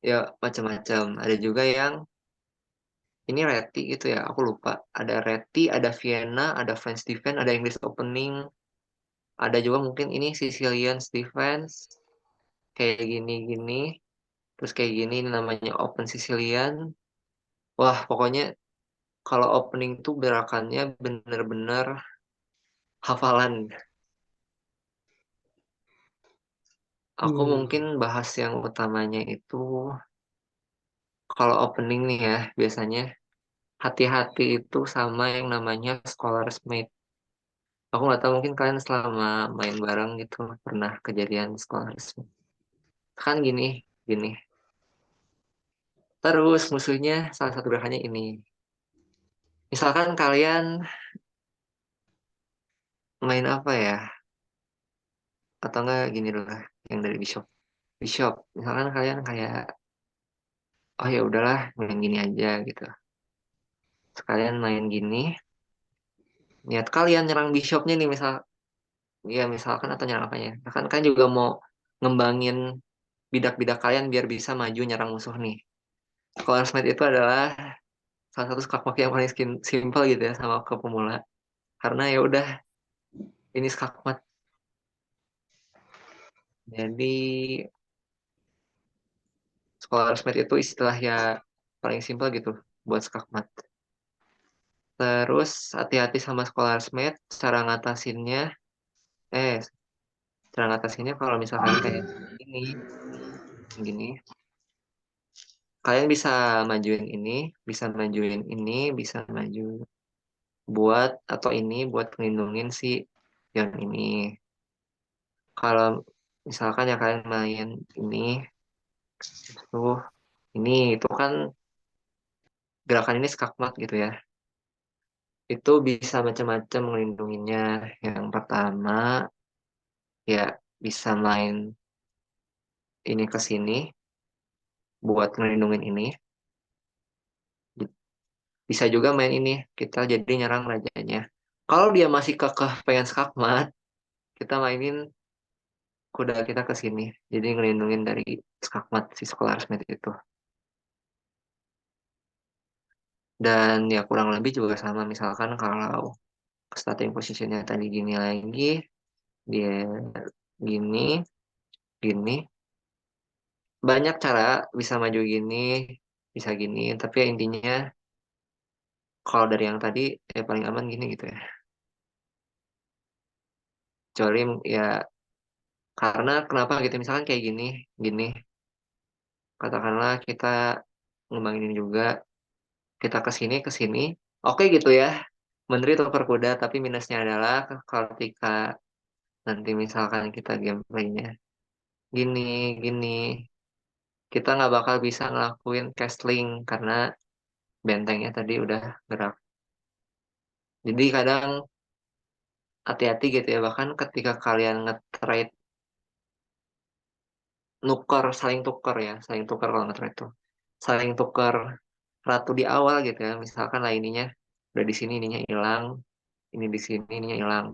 ya macam-macam. Ada juga yang ini Reti gitu ya, aku lupa. Ada Reti, ada Vienna, ada French Defense, ada English Opening, ada juga mungkin ini Sicilian Defense, kayak gini-gini, terus kayak gini ini namanya Open Sicilian. Wah, pokoknya kalau opening tuh gerakannya bener-bener hafalan. Aku mungkin hmm, bahas yang utamanya itu kalau opening nih ya, biasanya hati-hati itu sama yang namanya Scholar's Mate. Aku nggak tahu mungkin kalian selama main bareng gitu pernah kejadian Scholar's Mate. Kan gini, gini. Terus musuhnya salah satu gerakannya ini. Misalkan kalian main apa ya? Atau enggak gini dulu lah, yang dari Bishop. Bishop, misalkan kalian kayak, oh ya udahlah main gini aja gitu. Sekalian main gini, niat kalian nyerang Bishopnya nih misal, ya misalkan atau nyerang apanya. Bahkan kalian juga mau ngembangin bidak-bidak kalian biar bisa maju nyerang musuh nih. Scholar's Mate itu adalah salah satu skakmat yang paling simple gitu ya sama ke pemula. Karena ya udah ini skakmat. Jadi Scholar's Mate itu istilah ya paling simple gitu buat skakmat. Terus hati-hati sama Scholar's Mate, cara ngatasinnya, eh cara ngatasinnya kalau misalkan kayak ini, gini, kalian bisa majuin ini, bisa majuin ini, bisa maju buat atau ini buat melindungin si pion ini. Kalau misalkan ya kalian main ini, tuh ini itu kan gerakan ini skakmat gitu ya. Itu bisa macam-macam melindunginya. Yang pertama ya bisa main ini ke sini buat melindungin ini. Bisa juga main ini, kita jadi nyerang rajanya. Kalau dia masih kekeh pengen skakmat, kita mainin kuda kita ke sini. Jadi ngelindungin dari skakmat si Scholar Smith itu. Dan ya kurang lebih juga sama. Misalkan kalau starting positionnya tadi gini lagi, dia gini, gini. Banyak cara bisa maju gini, bisa gini. Tapi ya intinya kalau dari yang tadi ya paling aman gini gitu ya. Kecuali ya karena kenapa gitu misalkan kayak gini, gini. Katakanlah kita ngembangin juga, kita ke sini, oke gitu ya. Menteri tukar kuda, tapi minusnya adalah ketika nanti misalkan kita gameplaynya gini, gini, kita nggak bakal bisa ngelakuin castling karena bentengnya tadi udah gerak. Jadi kadang hati-hati gitu ya, bahkan ketika kalian nge-trade nuker, saling tukar kalau nge-trade tuh. Saling tukar ratu di awal gitu ya, misalkan lah ininya udah di sini ininya hilang, ini di sini, ininya hilang.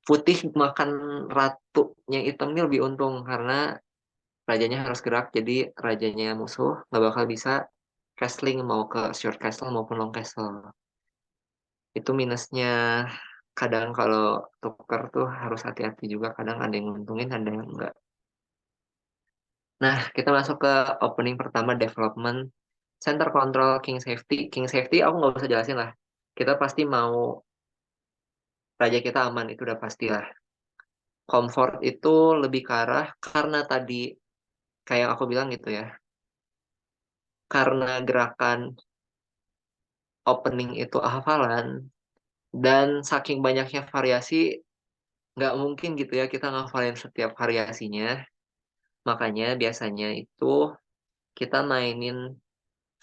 Putih makan ratunya hitam ini lebih untung karena rajanya harus gerak, jadi rajanya musuh nggak bakal bisa castling mau ke short castle maupun long castle. Itu minusnya. Kadang kalau tuker tuh harus hati-hati juga, kadang ada yang nguntungin, ada yang enggak. Nah, kita masuk ke opening pertama, development. Center control, king safety. King safety aku nggak usah jelasin lah. Kita pasti mau raja kita aman, itu udah pastilah. Comfort itu lebih ke arah, karena tadi kayak aku bilang gitu ya, karena gerakan opening itu hafalan, dan saking banyaknya variasi, nggak mungkin gitu ya kita ngafalin setiap variasinya. Makanya biasanya itu kita mainin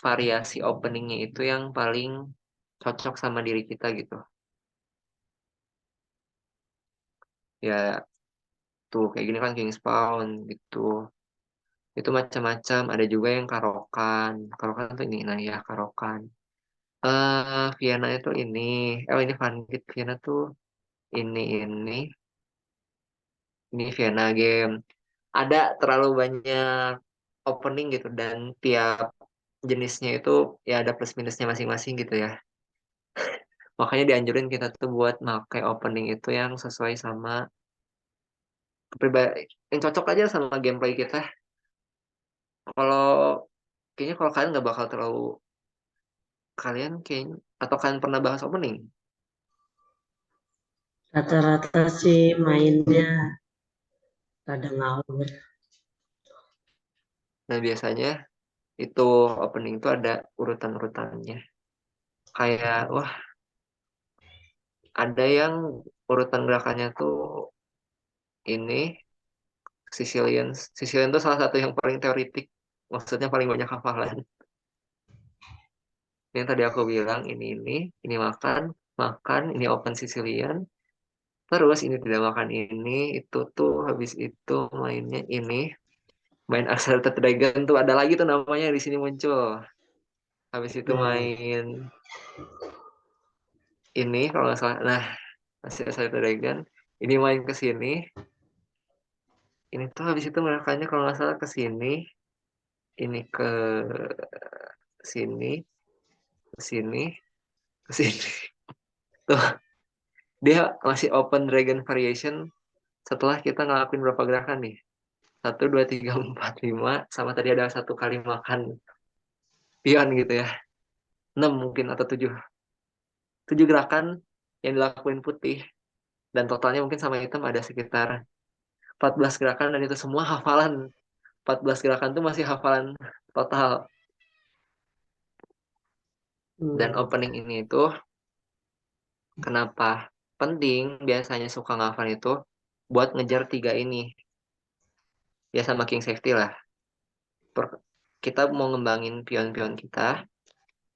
variasi openingnya itu yang paling cocok sama diri kita gitu. Ya tuh kayak gini kan King Spawn gitu. Itu macam-macam. Ada juga yang Karokan. Karokan tuh ini, nah ya Karokan. Vienna itu ini. Ini Vanguard. Vienna tuh ini. Ini Vienna game. Ada terlalu banyak opening gitu dan tiap jenisnya itu ya ada plus minusnya masing-masing gitu ya. Makanya dianjurin kita tuh buat pakai opening itu yang sesuai sama pribadi, yang cocok aja sama gameplay kita. Kalau kayaknya kalau kalian nggak bakal terlalu, kalian kayaknya atau kalian pernah bahas opening. Rata-rata sih mainnya pada ngawur. Nah biasanya itu opening itu ada urutan-urutannya. Kayak wah, ada yang urutan gerakannya tuh ini Sicilian. Sicilian tuh salah satu yang paling teoritik. Maksudnya paling banyak hafalan. Yang tadi aku bilang ini makan, makan, ini open Sicilian. Terus ini tidak makan ini, itu tuh habis itu mainnya ini, main Accelerated Dragon tuh ada lagi tuh namanya di sini muncul. Habis itu Ya, main ini kalau nggak salah. Nah, masih Accelerated Dragon. Ini main ke sini. Ini tuh habis itu merekanya kalau nggak salah ke sini. Ini ke sini, ke sini, ke sini. Tuh, dia masih open Dragon Variation setelah kita ngelakuin berapa gerakan nih? Satu, dua, tiga, empat, lima. Sama tadi ada satu kali makan pion gitu ya. Enam mungkin atau tujuh. Tujuh gerakan yang dilakuin putih. Dan totalnya mungkin sama hitam ada sekitar 14 gerakan dan itu semua hafalan. 14 gerakan tuh masih hafalan total. Dan hmm, opening ini itu kenapa penting biasanya suka ngafal itu buat ngejar tiga ini. Ya sama King Safety lah. Kita mau ngembangin pion-pion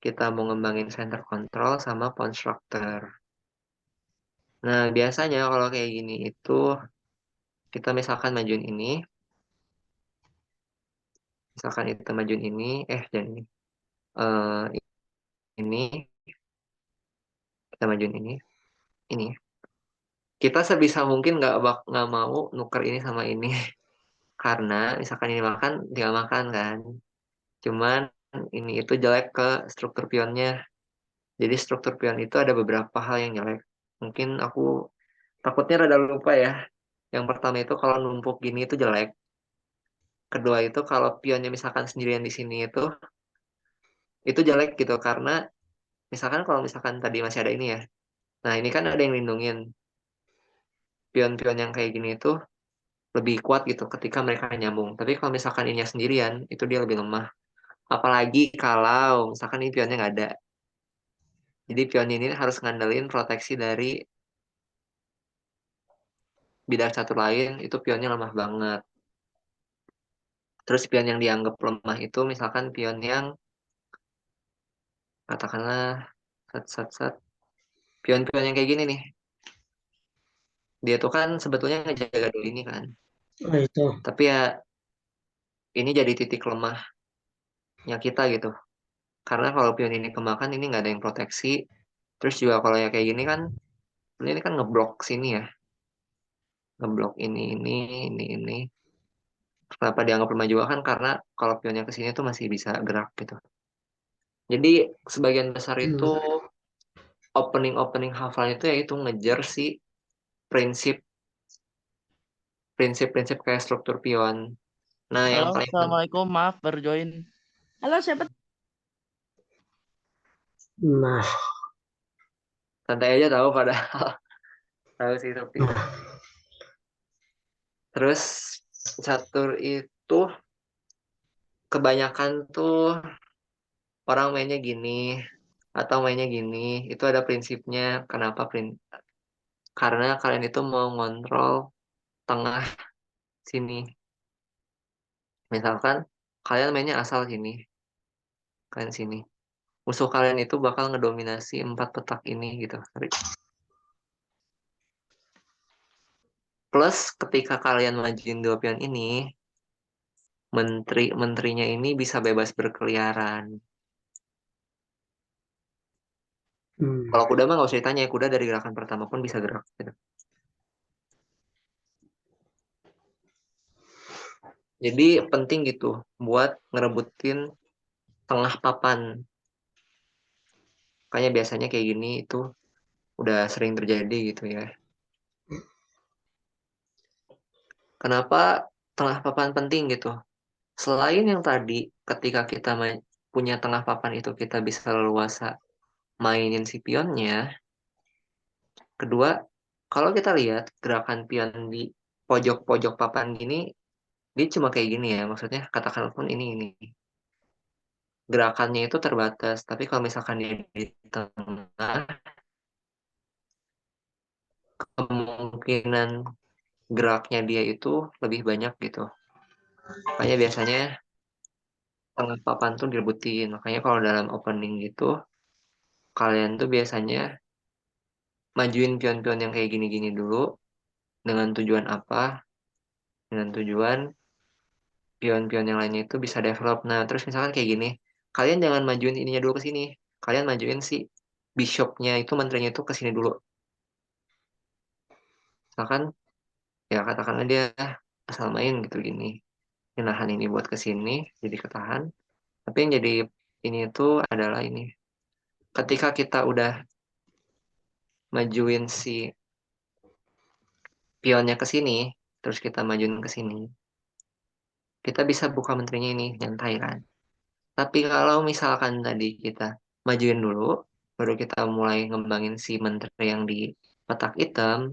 kita mau ngembangin center control sama pawn structure. Nah, biasanya kalau kayak gini itu kita misalkan majuin ini, misalkan kita majuin ini, dan eh, ini kita majuin ini. Kita sebisa mungkin nggak mau nuker ini sama ini karena misalkan ini makan, dia makan kan. Cuman ini itu jelek ke struktur pionnya. Jadi struktur pion itu ada beberapa hal yang jelek. Mungkin aku takutnya rada lupa ya. Yang pertama itu kalau numpuk gini itu jelek. Kedua itu kalau pionnya misalkan sendirian di sini itu jelek gitu karena misalkan kalau misalkan tadi masih ada ini ya. Nah, ini kan ada yang lindungin. Pion-pion yang kayak gini itu lebih kuat gitu ketika mereka nyambung. Tapi kalau misalkan ini sendirian, itu dia lebih lemah. Apalagi kalau misalkan ini pionnya nggak ada. Jadi pion ini harus ngandelin proteksi dari bidang catur lain, itu pionnya lemah banget. Terus pion yang dianggap lemah itu misalkan pion yang katakanlah set. Pion-pion yang kayak gini nih. Dia tuh kan sebetulnya ngejaga dulu ini kan. oh itu. Tapi ya ini jadi titik lemahnya kita gitu. Karena kalau pion ini kemakan ini nggak ada yang proteksi. Terus juga kalau yang kayak gini kan, ini kan ngeblok sini ya, ngeblok ini. Kenapa dianggap lemah juga kan karena kalau pionnya ke sini tuh masih bisa gerak gitu. Jadi sebagian besar itu Hmm. opening hafalnya itu yaitu ngejar si prinsip prinsip-prinsip kayak struktur pion. Nah, yang Halo, paling Assalamualaikum. Maaf baru join. Halo, siapa? Nah, santai aja tahu pada tahu sih tapi. nah, Terus catur itu kebanyakan tuh orang mainnya gini atau mainnya gini. Itu ada prinsipnya. Kenapa Karena kalian itu mau ngontrol tengah sini. Misalkan kalian mainnya asal sini, kalian sini. Musuh kalian itu bakal ngedominasi empat petak ini gitu. Plus ketika kalian majuin dua pion ini, menteri-menterinya ini bisa bebas berkeliaran. hmm, Kalau kuda mah nggak usah ditanya, kuda dari gerakan pertama pun bisa gerak. Gitu. Jadi penting gitu buat ngerebutin tengah papan. Makanya biasanya kayak gini itu udah sering terjadi gitu ya. Kenapa tengah papan penting gitu? Selain yang tadi, ketika kita punya tengah papan itu kita bisa leluasa mainin si pionnya. Kedua, kalau kita lihat gerakan pion di pojok-pojok papan gini, dia cuma kayak gini ya. Maksudnya katakan pun ini. Gerakannya itu terbatas. Tapi kalau misalkan dia di tengah, kemungkinan geraknya dia itu lebih banyak gitu. Makanya biasanya tengah papan tuh direbutin. Makanya kalau dalam opening gitu, kalian tuh biasanya majuin pion-pion yang kayak gini-gini dulu. Dengan tujuan apa? Dengan tujuan pion-pion yang lainnya itu bisa develop. Nah, terus misalkan kayak gini, kalian jangan majuin ininya dulu ke sini. Kalian majuin si bishopnya itu, menterinya itu ke sini dulu. Misalkan, ya katakanlah dia asal main gitu gini. Dia nahan ini buat ke sini, jadi ketahan. Tapi yang jadi ini itu adalah ini. Ketika kita udah majuin si pionnya ke sini, terus kita majuin ke sini, kita bisa buka menterinya ini, nyantai kan. Tapi kalau misalkan tadi kita majuin dulu, baru kita mulai ngembangin si menteri yang di petak hitam.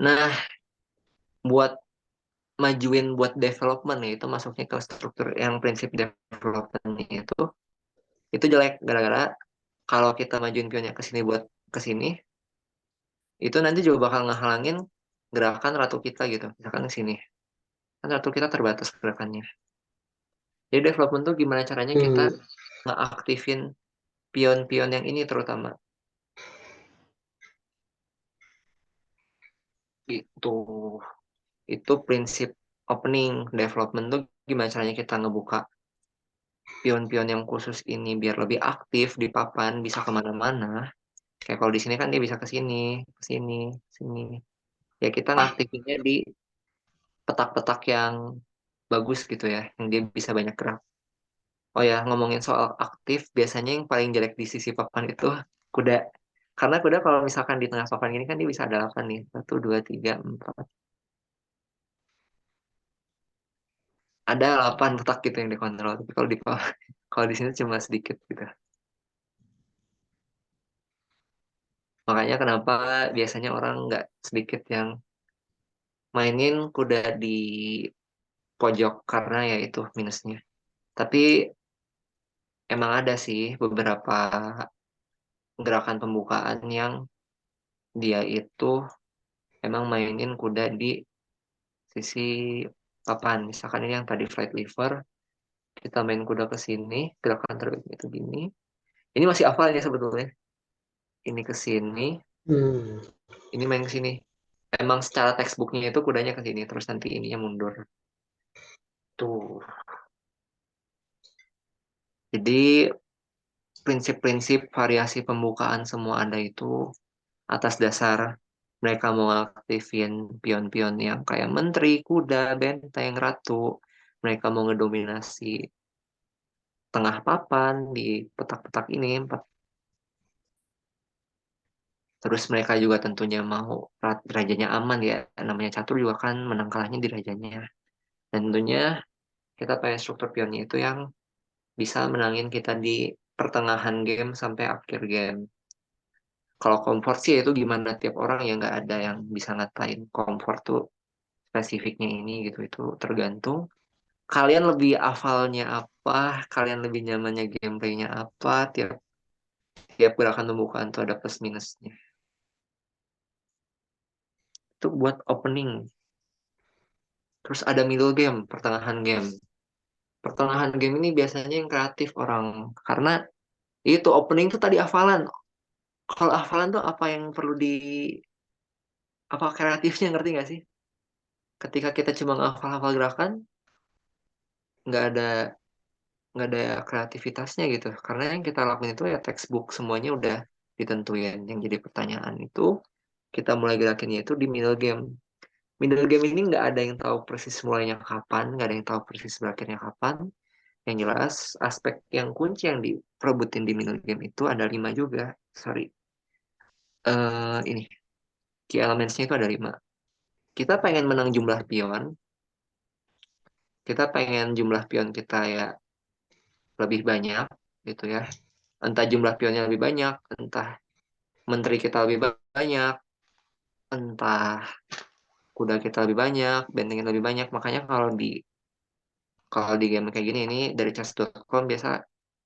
Nah, buat majuin buat development ya, itu masuknya ke struktur yang prinsip development itu jelek gara-gara kalau kita majuin pionnya ke sini buat ke sini, itu nanti juga bakal ngehalangin gerakan ratu kita gitu. Misalkan ke sini, kan ratu kita terbatas gerakannya. Jadi development tuh gimana caranya kita hmm, ngeaktifin pion-pion yang ini terutama. Gitu. Itu prinsip opening development tuh gimana caranya kita ngebuka pion-pion yang khusus ini biar lebih aktif di papan, bisa kemana-mana. Kayak kalau di sini kan dia bisa ke sini, sini. Ya kita ngaktifinnya di petak-petak yang bagus gitu ya, yang dia bisa banyak gerak. Oh ya, ngomongin soal aktif, biasanya yang paling jelek di sisi papan itu kuda. Karena kuda kalau misalkan di tengah papan gini kan dia bisa ada 8 nih. Satu, dua, tiga, empat. Ada 8 petak gitu yang dikontrol. Tapi kalau di kalau di sini cuma sedikit gitu. Makanya kenapa biasanya orang nggak sedikit yang mainin kuda di pojok karena ya itu minusnya. Tapi emang ada sih beberapa gerakan pembukaan yang dia itu emang mainin kuda di sisi papan. Misalkan ini yang tadi flight lever, kita main kuda ke sini, gerakan terbaik itu gini. Ini masih hafalnya sebetulnya. Ini ke sini, hmm. ini main ke sini. Emang secara textbooknya itu kudanya ke sini, terus nanti ininya mundur. Tuh. Jadi prinsip-prinsip variasi pembukaan semua ada itu atas dasar mereka mau aktifin pion-pion yang kayak menteri, kuda, benteng, ratu. Mereka mau ngedominasi tengah papan di petak-petak ini. Terus mereka juga tentunya mau rajanya aman ya. Namanya catur juga kan menang kalahnya di rajanya. Dan tentunya kita pengen struktur pionnya itu yang bisa menangin kita di pertengahan game sampai akhir game. Kalau comfort sih itu gimana tiap orang ya nggak ada yang bisa ngatain comfort tuh spesifiknya ini gitu itu tergantung kalian lebih hafalnya apa, kalian lebih nyamannya gameplaynya apa, tiap tiap gerakan pembukaan tuh ada plus minusnya. Itu buat opening. Terus ada middle game, pertengahan game. Pertengahan game ini biasanya yang kreatif orang karena itu opening tuh tadi hafalan. Kalau hafalan tuh apa yang perlu di apa kreatifnya ngerti nggak sih? Ketika kita cuma ngafal-hafal gerakan, nggak ada nggak ada kreativitasnya gitu. Karena yang kita lakuin itu ya textbook semuanya udah ditentuin. Yang jadi pertanyaan itu kita mulai gerakinnya itu di middle game. Middle game ini nggak ada yang tahu persis mulainya kapan, nggak ada yang tahu persis berakhirnya kapan. Yang jelas aspek yang kunci yang diperebutin di middle game itu ada 5 juga. Sorry, ini key elementsnya itu ada 5. Kita pengen menang jumlah pion, kita pengen jumlah pion kita ya lebih banyak gitu ya. Entah jumlah pionnya lebih banyak, entah menteri kita lebih banyak, entah kuda kita lebih banyak, benteng kita lebih banyak. Makanya kalau di game kayak gini ini dari chess.com biasa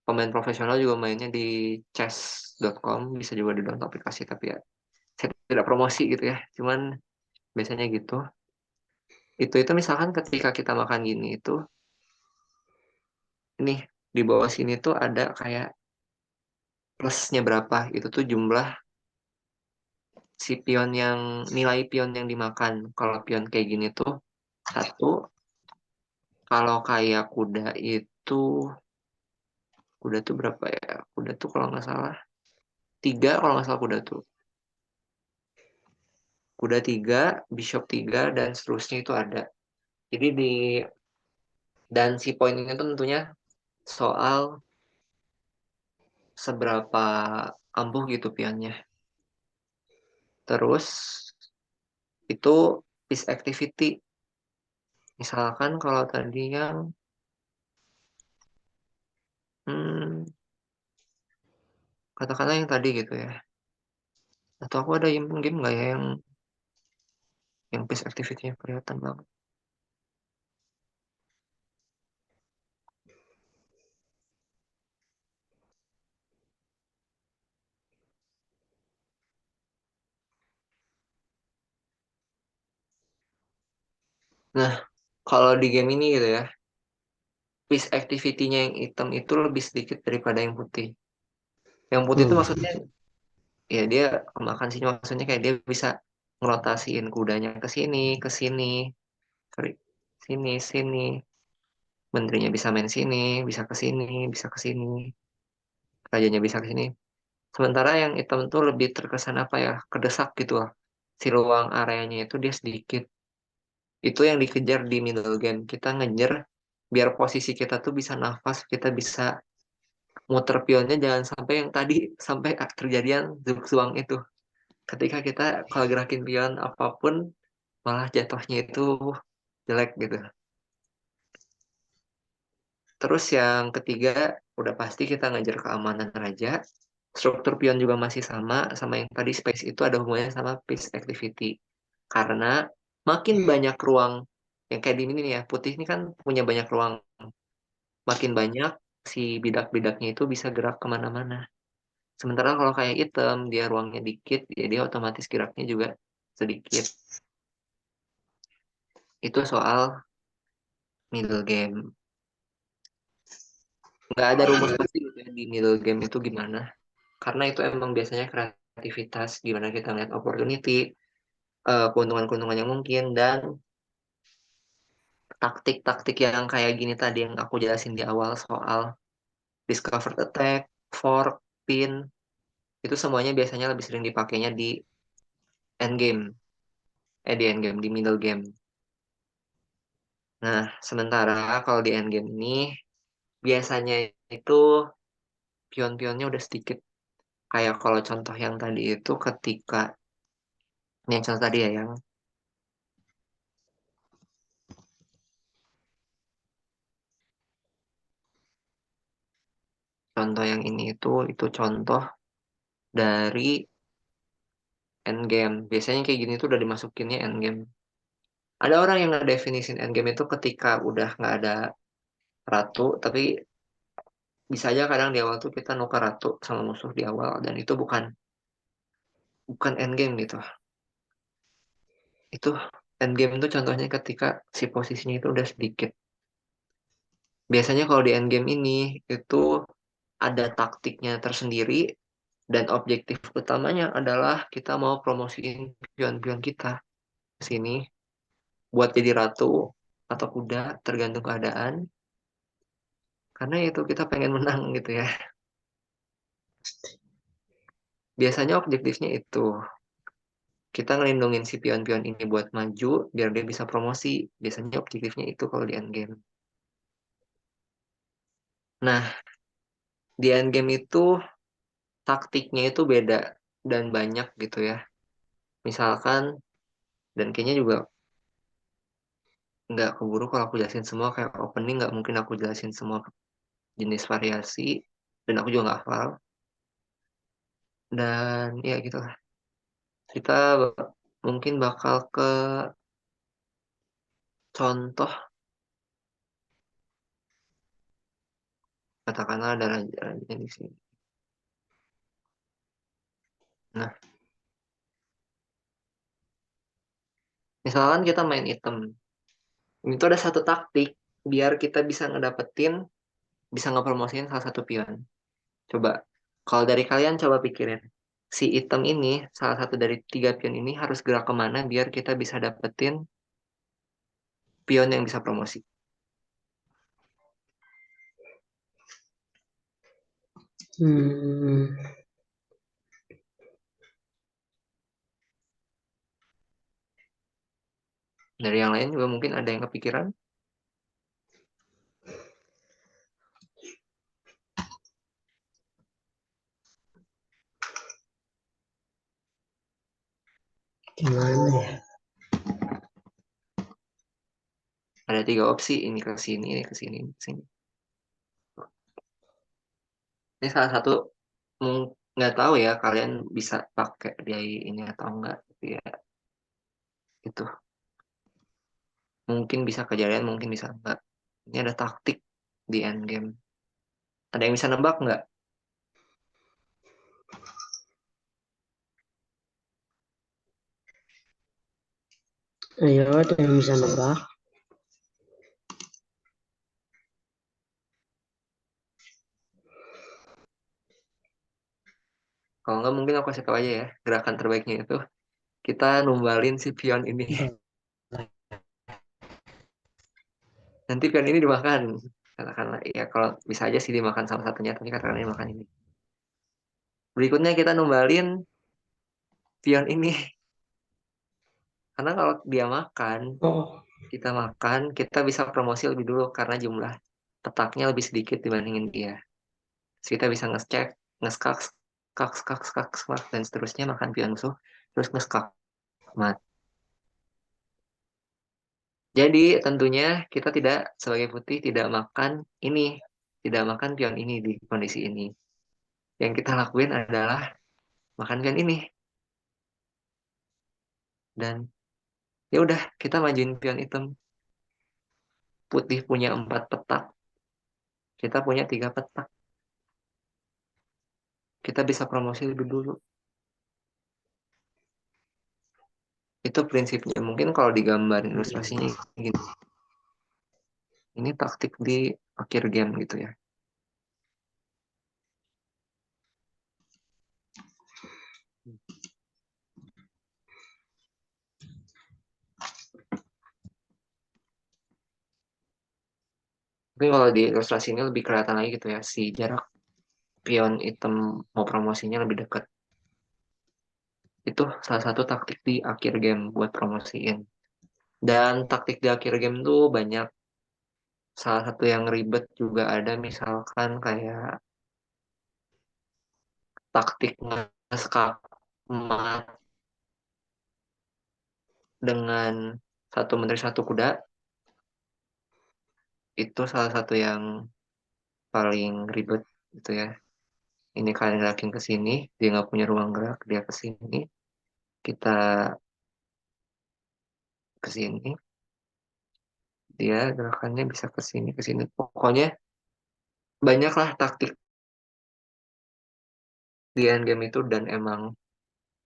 pemain profesional juga mainnya di chess.com, bisa juga di download aplikasi tapi ya saya tidak promosi gitu ya. Cuman biasanya gitu. Itu misalkan ketika kita makan gini itu ini di bawah sini tuh ada kayak plusnya berapa. Itu tuh jumlah si pion yang nilai pion yang dimakan. Kalau pion kayak gini tuh satu, kalau kayak kuda tuh berapa ya? Kuda tuh kalau nggak salah tiga, kalau nggak salah kuda tiga, bishop tiga dan seterusnya itu ada. Jadi dan si poin ini tuh tentunya soal seberapa ampuh gitu pionnya. Terus itu piece activity. Misalkan kalau tadi yang hmm, katakanlah yang tadi gitu ya. Atau aku ada yang game nggak ya yang piece activity-nya kelihatan banget. Nah, kalau di game ini gitu ya, piece activity-nya yang hitam itu lebih sedikit daripada yang putih. Yang putih itu maksudnya ya dia kemakan sih maksudnya kayak dia bisa ngerotasiin kudanya ke sini, sorry, sini, sini. Menterinya bisa main sini, bisa ke sini, bisa ke sini. Rajanya bisa ke sini. Sementara yang hitam tuh lebih terkesan apa ya, kedesak gitu lah. Si ruang areanya itu dia sedikit. Itu yang dikejar di middle game. Kita ngejar biar posisi kita tuh bisa nafas, kita bisa muter pionnya jangan sampai yang tadi sampai terjadian zugzwang itu. Ketika kita kalau gerakin pion apapun malah jatuhnya itu jelek gitu. Terus yang ketiga udah pasti kita ngejar keamanan raja. Struktur pion juga masih sama yang tadi space itu ada hubungannya sama piece activity. Karena makin banyak ruang yang kayak di ini nih ya, putih ini kan punya banyak ruang. Makin banyak si bidak-bidaknya itu bisa gerak kemana-mana. Sementara kalau kayak item, dia ruangnya dikit, ya dia otomatis geraknya juga sedikit. Itu soal middle game. Nggak ada rumus pasti gitu ya di middle game itu gimana. Karena itu emang biasanya kreativitas, gimana kita ngeliat opportunity, keuntungan-keuntungan yang mungkin, dan taktik-taktik yang kayak gini tadi yang aku jelasin di awal soal discovered attack, fork, pin, itu semuanya biasanya lebih sering dipakainya di endgame. Di endgame, di middle game. Nah, sementara kalau di endgame ini, biasanya itu pion-pionnya udah sedikit. Kayak kalau contoh yang tadi itu ketika, ini yang contoh tadi ya, yang contoh yang ini itu contoh dari endgame. Biasanya kayak gini tuh udah dimasukinnya endgame. Ada orang yang ngedefinisin endgame itu ketika udah nggak ada ratu, tapi bisa aja kadang di awal tuh kita nukar ratu sama musuh di awal, dan itu bukan bukan endgame gitu. Itu endgame itu contohnya ketika si posisinya itu udah sedikit. Biasanya kalau di endgame ini itu ada taktiknya tersendiri dan objektif utamanya adalah kita mau promosiin pion-pion kita ke sini buat jadi ratu atau kuda tergantung keadaan. Karena itu kita pengen menang gitu ya. Biasanya objektifnya itu kita ngelindungin si pion-pion ini buat maju biar dia bisa promosi. Biasanya objektifnya itu kalau di endgame. Nah, di endgame itu taktiknya itu beda dan banyak gitu ya. Misalkan, dan kayaknya juga nggak keburu kalau aku jelasin semua, kayak opening nggak mungkin aku jelasin semua jenis variasi, dan aku juga nggak hafal. Dan ya gitu lah. Kita mungkin bakal ke contoh, katakanlah ada raja-raja di sini. Nah, misalkan kita main item. Itu ada satu taktik biar kita bisa ngedapetin, bisa ngepromosiin salah satu pion. Coba, kalau dari kalian coba pikirin. Si item ini, salah satu dari tiga pion ini harus gerak kemana biar kita bisa dapetin pion yang bisa promosi. Hmm, Dari yang lain juga mungkin ada yang kepikiran. gimana ya? Ada tiga opsi, ini ke sini, ini ke sini, ini ke sini. Ini salah satu, nggak tahu ya kalian bisa pakai di ini atau enggak. Tapi ya itu mungkin bisa kejadian, mungkin bisa enggak. Ini ada taktik di endgame. Ada yang bisa nebak nggak? Ayo, ada yang bisa nebak? Kalau nggak mungkin aku kasih tahu aja ya. Gerakan terbaiknya itu kita numbalin si pion ini. Nanti pion ini dimakan. Katakanlah ya, kalau bisa aja sih dimakan salah satunya, tapi katakanlah dimakan ini. Berikutnya kita numbalin pion ini. Karena kalau dia makan, Oh, kita bisa promosi lebih dulu karena jumlah petaknya lebih sedikit dibandingin dia. Terus kita bisa ngecek, ngeskak, skak, skak, skak, skak, dan seterusnya makan pion musuh, terus ngeskak, mati. Jadi tentunya kita tidak, sebagai putih, tidak makan ini, tidak makan pion ini di kondisi ini. Yang kita lakuin adalah makan pion ini. Dan ya udah, kita majuin pion hitam. Putih punya 4 petak, kita punya 3 petak. Kita bisa promosi lebih dulu. Itu prinsipnya. Mungkin kalau digambarin ilustrasinya gini. Ini taktik di akhir game gitu ya. Mungkin kalau di ilustrasi ini lebih kelihatan lagi gitu ya, si jarak pion item mau promosinya lebih dekat. Itu salah satu taktik di akhir game buat promosiin. Dan taktik di akhir game tuh banyak. Salah satu yang ribet juga ada misalkan kayak taktik ngeskak emat dengan satu menteri satu kuda. Itu salah satu yang paling ribet gitu ya. Ini kalian gerakin ke sini, dia nggak punya ruang gerak, dia ke sini, kita ke sini, dia gerakannya bisa ke sini, ke sini. Pokoknya banyaklah taktik di endgame itu dan emang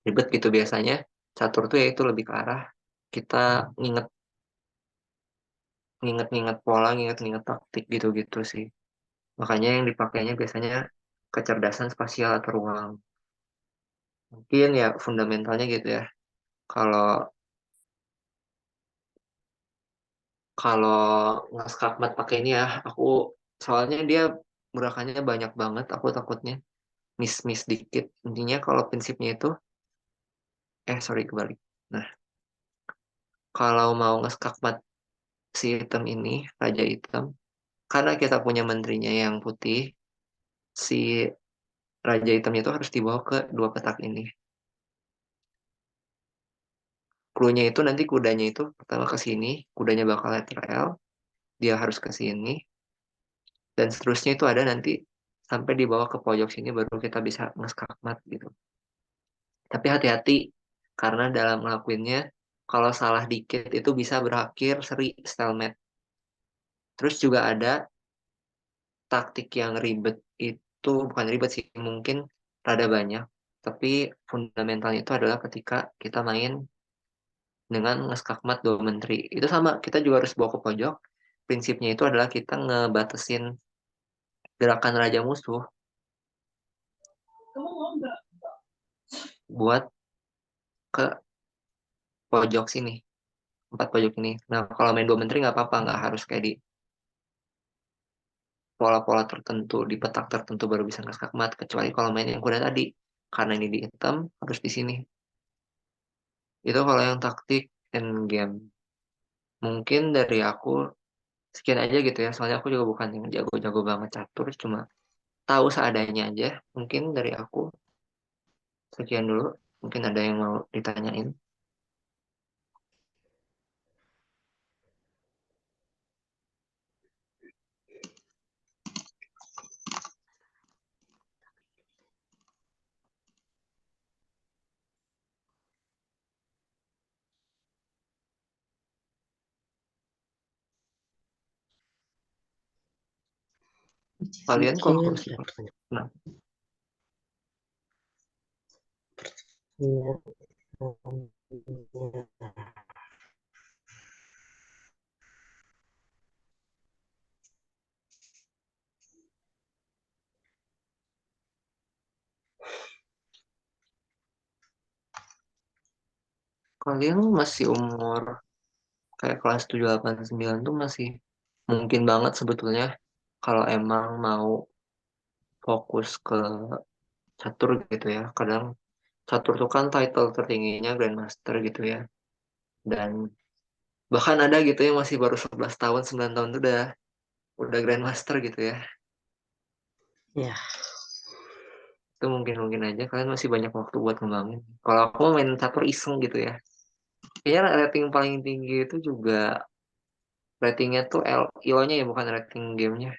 ribet gitu biasanya. Catur tuh ya itu lebih ke arah kita nginget nginget-nginget pola, nginget-nginget taktik gitu-gitu sih. Makanya yang dipakainya biasanya kecerdasan spasial atau ruang. Mungkin ya fundamentalnya gitu ya. Kalau kalau nge-skakmat pakai ini ya, aku soalnya dia gerakannya banyak banget, aku takutnya miss-miss dikit. Intinya kalau prinsipnya itu, sorry kebalik. Nah, kalau mau nge-skakmat si item ini, Raja Hitam, karena kita punya menterinya yang putih, si Raja Hitamnya itu harus dibawa ke dua petak ini. Clue-nya itu nanti kudanya itu pertama ke sini, kudanya bakal lateral, dia harus ke sini, dan seterusnya itu ada nanti sampai dibawa ke pojok sini baru kita bisa nge-skakmat gitu. Tapi hati-hati, karena dalam ngelakuinnya, kalau salah dikit itu bisa berakhir seri stalemate. Terus juga ada taktik yang ribet itu, bukan ribet sih, mungkin rada banyak. Tapi fundamentalnya itu adalah ketika kita main dengan ngeskakmat dua menteri. Itu sama, kita juga harus bawa ke pojok. Prinsipnya itu adalah kita ngebatasin gerakan raja musuh buat ke pojok sini, empat pojok ini. Nah, kalau main dua menteri nggak apa-apa, nggak harus kayak di pola-pola tertentu, di petak tertentu baru bisa ngeskakmat. Kecuali kalau main yang kuda tadi, karena ini di hitam, harus di sini. Itu kalau yang taktik end game. Mungkin dari aku sekian aja gitu ya, soalnya aku juga bukan yang jago-jago banget catur, cuma tahu seadanya aja. Mungkin dari aku sekian dulu. Mungkin ada yang mau ditanyain. Kalian kok Mungkin harus pertanyaan? Nah, ya. kalian masih umur kayak kelas 7, 8, 9 tuh masih mungkin banget sebetulnya kalau emang mau fokus ke catur gitu ya. Kadang catur tuh kan title tertingginya Grandmaster gitu ya. Dan bahkan ada gitu yang masih baru 11 tahun, 9 tahun tuh udah Grandmaster gitu ya. Ya, Itu mungkin-mungkin aja kalian masih banyak waktu buat ngembangin. Kalau aku main catur iseng gitu ya. Kayaknya rating paling tinggi itu juga ratingnya tuh ILO-nya ya bukan rating gamenya.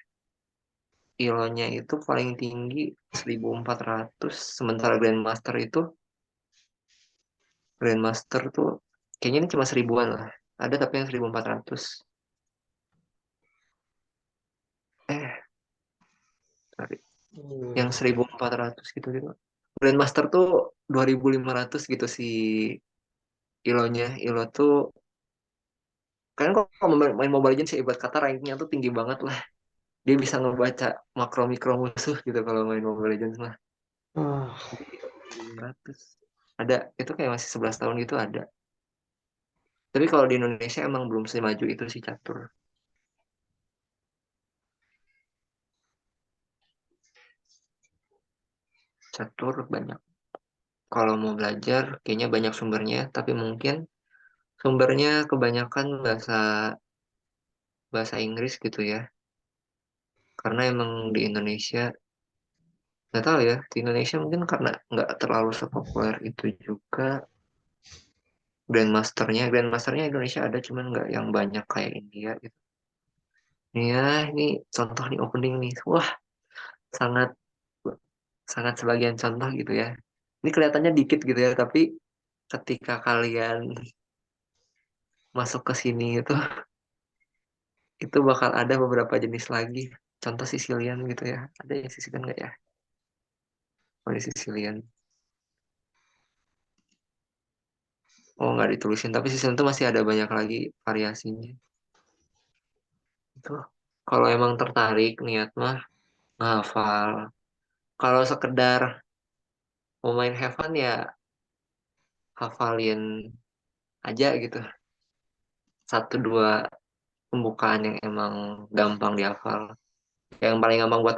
ILO-nya itu paling tinggi 1400, sementara Grandmaster tuh kayaknya ini cuma 1000-an lah. Ada tapi yang 1400. Eh, sorry. Yang 1400 gitu gitu. Grandmaster tuh 2500 gitu si ILO-nya. ILO tuh kan kalau main Mobile Legends ya ibarat kata rankingnya tuh tinggi banget lah. Dia bisa ngebaca makro mikro musuh gitu kalau main Mobile Legends mah. oh, Jadi 500. Ada itu kayak masih 11 tahun gitu ada. Tapi kalau di Indonesia emang belum semaju itu sih catur. catur banyak. Kalau mau belajar, kayaknya banyak sumbernya, tapi mungkin sumbernya kebanyakan bahasa bahasa Inggris gitu ya. Karena emang di Indonesia, nggak tahu ya, di Indonesia mungkin karena nggak terlalu sepopuler itu juga. Grandmasternya Indonesia ada, cuman nggak yang banyak kayak India gitu. Nih ya, ini contoh nih opening nih. Wah, sangat sangat sebagian contoh gitu ya. Ini kelihatannya dikit gitu ya, tapi ketika kalian masuk ke sini itu bakal ada beberapa jenis lagi. Contoh Sicilian gitu ya. Ada yang Sicilian nggak ya? Oh, di Sicilian. Oh, nggak ditulisin. Tapi Sicilian itu masih ada banyak lagi variasinya. Itu. Kalau emang tertarik niat mah ngafal. Kalau sekedar mau main have fun ya hafalin aja gitu. Satu dua pembukaan yang emang gampang dihafal. Yang paling gampang buat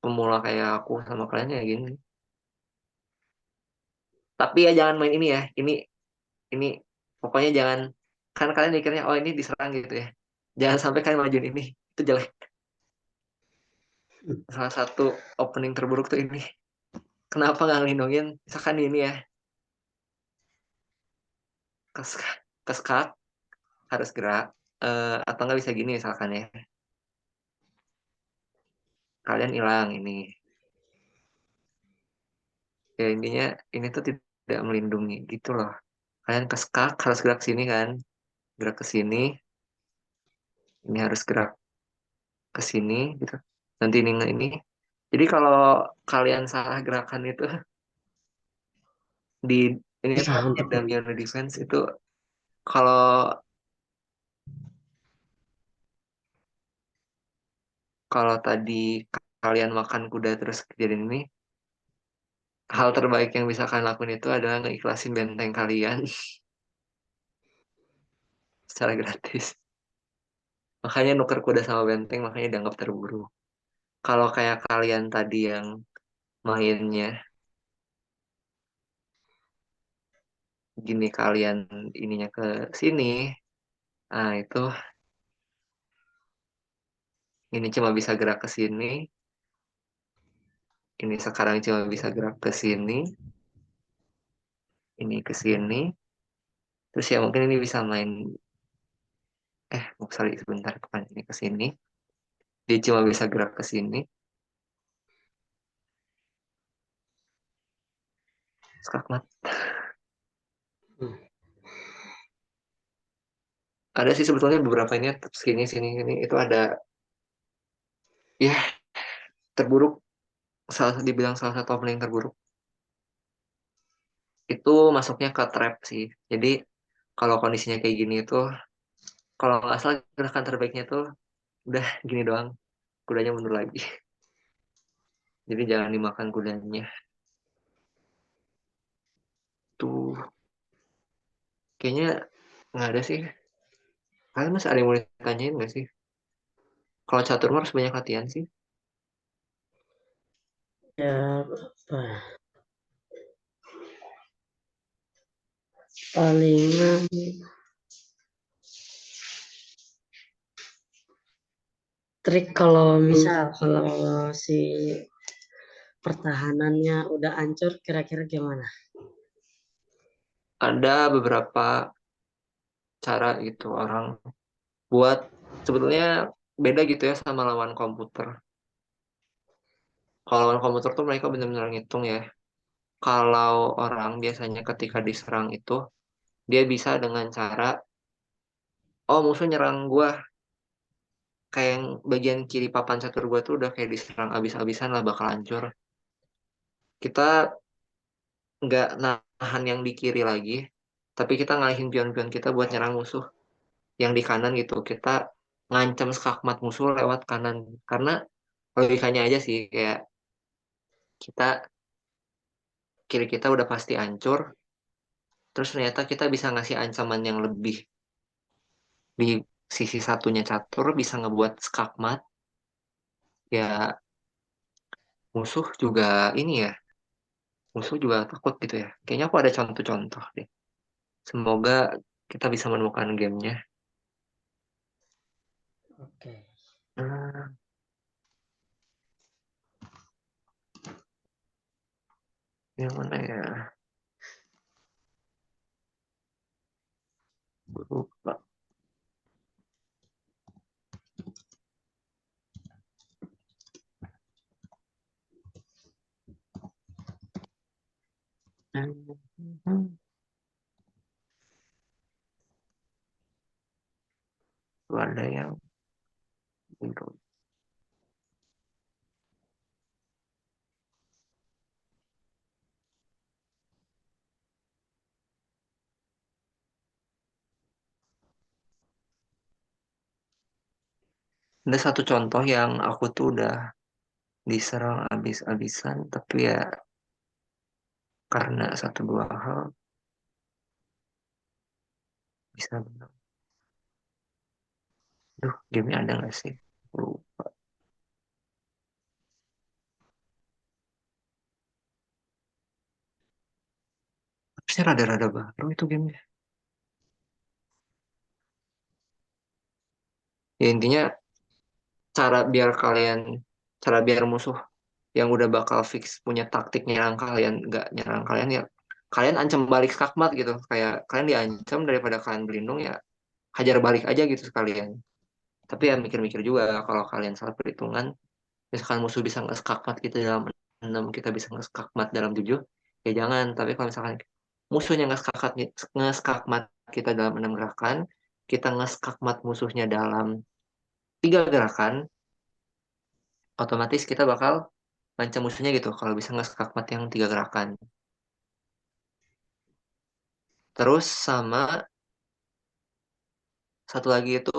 pemula kayak aku sama kalian ya gini. Tapi ya jangan main ini ya. Ini pokoknya jangan, kan kalian mikirnya oh ini diserang gitu ya. Jangan sampai kalian majuin ini. Itu jelek. Salah satu opening terburuk tuh ini. Kenapa nggak ngelindungin? Misalkan ini ya. Keskak, keskak harus gerak. Atau nggak bisa gini misalkan ya. Kalian hilang ini. Ya intinya ini tuh tidak melindungi gitu loh. Kalian keskak harus gerak sini kan. Gerak ke sini. Ini harus gerak ke sini gitu. Nanti ini. Jadi kalau kalian salah gerakan itu di ini Bisa tuh di untuk dalam defense itu kalau kalau tadi kalian makan kuda terus kejadian ini, hal terbaik yang bisa kalian lakuin itu adalah ngeikhlasin benteng kalian secara gratis. Makanya nuker kuda sama benteng makanya dianggap terburu. Kalau kayak kalian tadi yang mainnya gini kalian ininya ke sini, nah itu ini cuma bisa gerak ke sini, ini sekarang cuma bisa gerak ke sini, ini ke sini, terus ya mungkin ini bisa main sorry sebentar kapan ini ke sini. Dia cuma bisa gerak ke sini. Skakmat. Ada sih sebetulnya beberapa ini sini sini ini itu ada ya terburuk dibilang salah satu opening terburuk itu masuknya ke trap sih. Jadi kalau kondisinya kayak gini itu kalau nggak salah gerakan terbaiknya tuh udah gini doang kudanya mundur lagi. Jadi jangan dimakan kudanya. Tuh kayaknya nggak ada sih. Kalian masih ada yang mau ditanyain nggak sih? Kalau catur mah harus banyak latihan sih. ya apa, palingan trik kalau misal kalau si pertahanannya udah hancur kira-kira gimana? Ada beberapa cara gitu orang buat sebetulnya beda gitu ya sama lawan komputer. Kalau lawan komputer tuh mereka benar-benar ngitung ya. Kalau orang biasanya ketika diserang itu dia bisa dengan cara oh musuh nyerang gua kayak yang bagian kiri papan catur gua tuh udah kayak diserang abis-abisan lah bakal hancur. Kita nggak nahan yang di kiri lagi, tapi kita ngalihin pion-pion kita buat nyerang musuh yang di kanan gitu. Kita ngancam skakmat musuh lewat kanan karena logikanya aja sih kayak kita kiri kita udah pasti hancur, terus ternyata kita bisa ngasih ancaman yang lebih di sisi satunya catur bisa ngebuat skakmat ya musuh juga ini ya musuh juga takut gitu ya. Kayaknya aku ada contoh-contoh deh. Semoga kita bisa menemukan gamenya. Oke. Hmm, yang mana ya? Lupa. Hmm, ada yang biru. Ada satu contoh yang aku tuh udah diserang abis-abisan, tapi ya karena satu dua hal bisa menang. Duh, gamenya ada nggak sih? Lupa. Harusnya rada-rada baru itu gamenya. Ya intinya cara biar musuh yang udah bakal fix punya taktik nyerang kalian, nggak nyerang kalian ya, kalian ancam balik skakmat gitu. Kayak kalian diancam daripada kalian berlindung ya, hajar balik aja gitu sekalian. Tapi ya mikir-mikir juga kalau kalian salah perhitungan, misalkan musuh bisa nge-skakmat kita dalam 6, kita bisa nge-skakmat dalam 7, ya jangan. Tapi kalau misalkan musuhnya nge-skakmat kita dalam 6 gerakan, kita nge-skakmat musuhnya dalam 3 gerakan, otomatis kita bakal ngancam musuhnya gitu kalau bisa nge-skakmat yang 3 gerakan. Terus sama satu lagi itu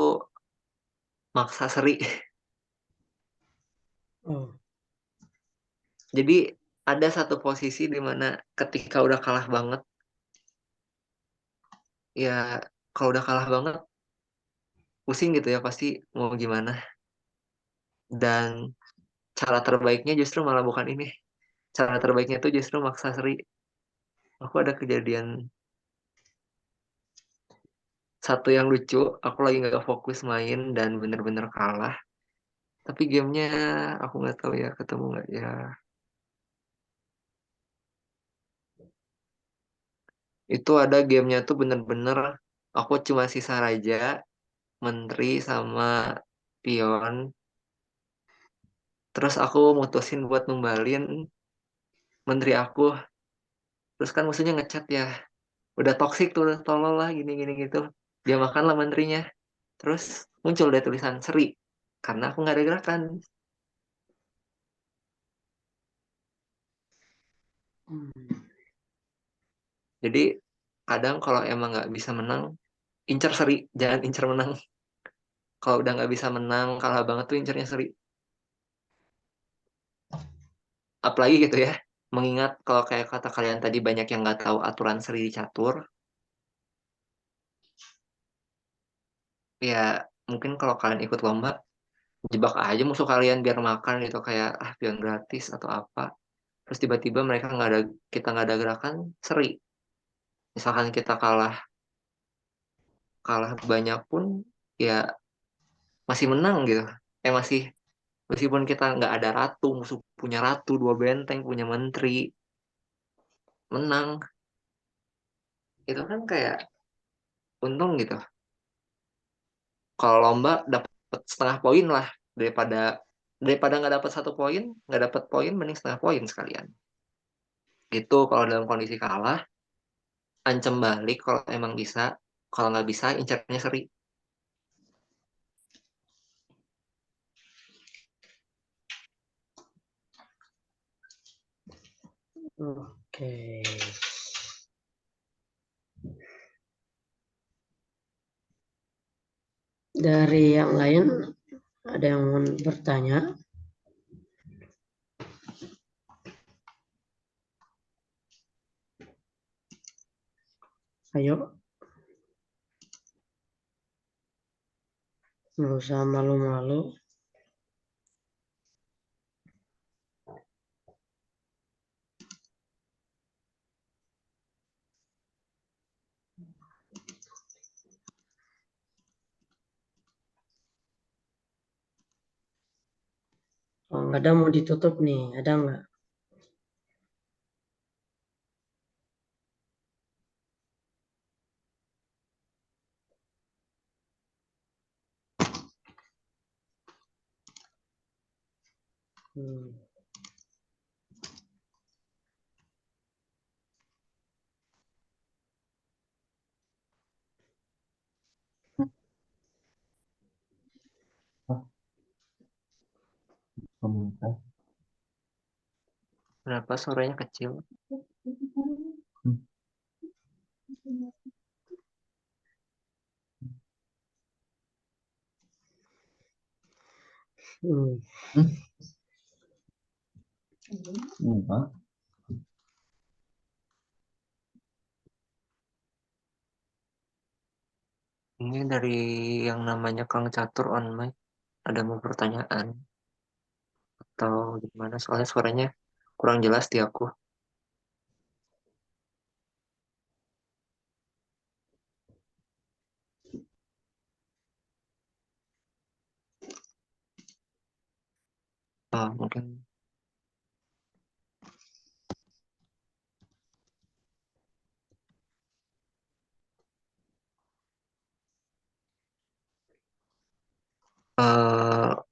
maksa seri. Oh, Jadi ada satu posisi di mana ketika udah kalah banget, ya kalau udah kalah banget pusing gitu ya pasti mau gimana. Dan cara terbaiknya justru malah bukan ini. Cara terbaiknya tuh justru maksa seri. Aku ada kejadian satu yang lucu, aku lagi nggak fokus main dan bener-bener kalah. Tapi gamenya aku nggak tahu ya ketemu nggak ya. Itu ada gamenya tuh bener-bener aku cuma sisa raja, menteri sama pion. Terus aku mutusin buat numbalin menteri aku. Terus kan musuhnya ngechat ya. Udah toksik tuh, udah tolol lah gini-gini gitu. Dia makan lah menterinya. Terus muncul deh tulisan seri. Karena aku nggak ada gerakan. hmm. Jadi kadang kalau emang nggak bisa menang, incer seri. Jangan incer menang. Kalau udah nggak bisa menang, kalah banget tuh incernya seri. Apalagi gitu ya. Mengingat kalau kayak kata kalian tadi banyak yang nggak tahu aturan seri di catur. Ya mungkin kalau kalian ikut lomba, jebak aja musuh kalian biar makan gitu. Kayak pion gratis atau apa. Terus tiba-tiba mereka nggak ada, kita nggak ada gerakan, seri. Misalkan kita kalah kalah banyak pun ya masih menang gitu. Masih meskipun kita nggak ada ratu, musuh punya ratu, dua benteng, punya menteri, menang. Itu kan kayak untung gitu. Kalau lomba dapat setengah poin lah daripada daripada nggak dapat 1 poin, nggak dapat poin mending setengah poin sekalian. Gitu kalau dalam kondisi kalah, ancam balik kalau emang bisa. Kalau nggak bisa, incarnya seri. Oke. Dari yang lain ada yang mau bertanya? Ayo, nggak usah malu-malu. Ada mau ditutup nih, ada nggak? Hmm. Pemerintah. Kenapa suaranya kecil? Hmm. Enggak. Ini dari yang namanya Kang Catur on mic. Ada mau pertanyaan atau gimana? Soalnya suaranya kurang jelas di aku. Mungkin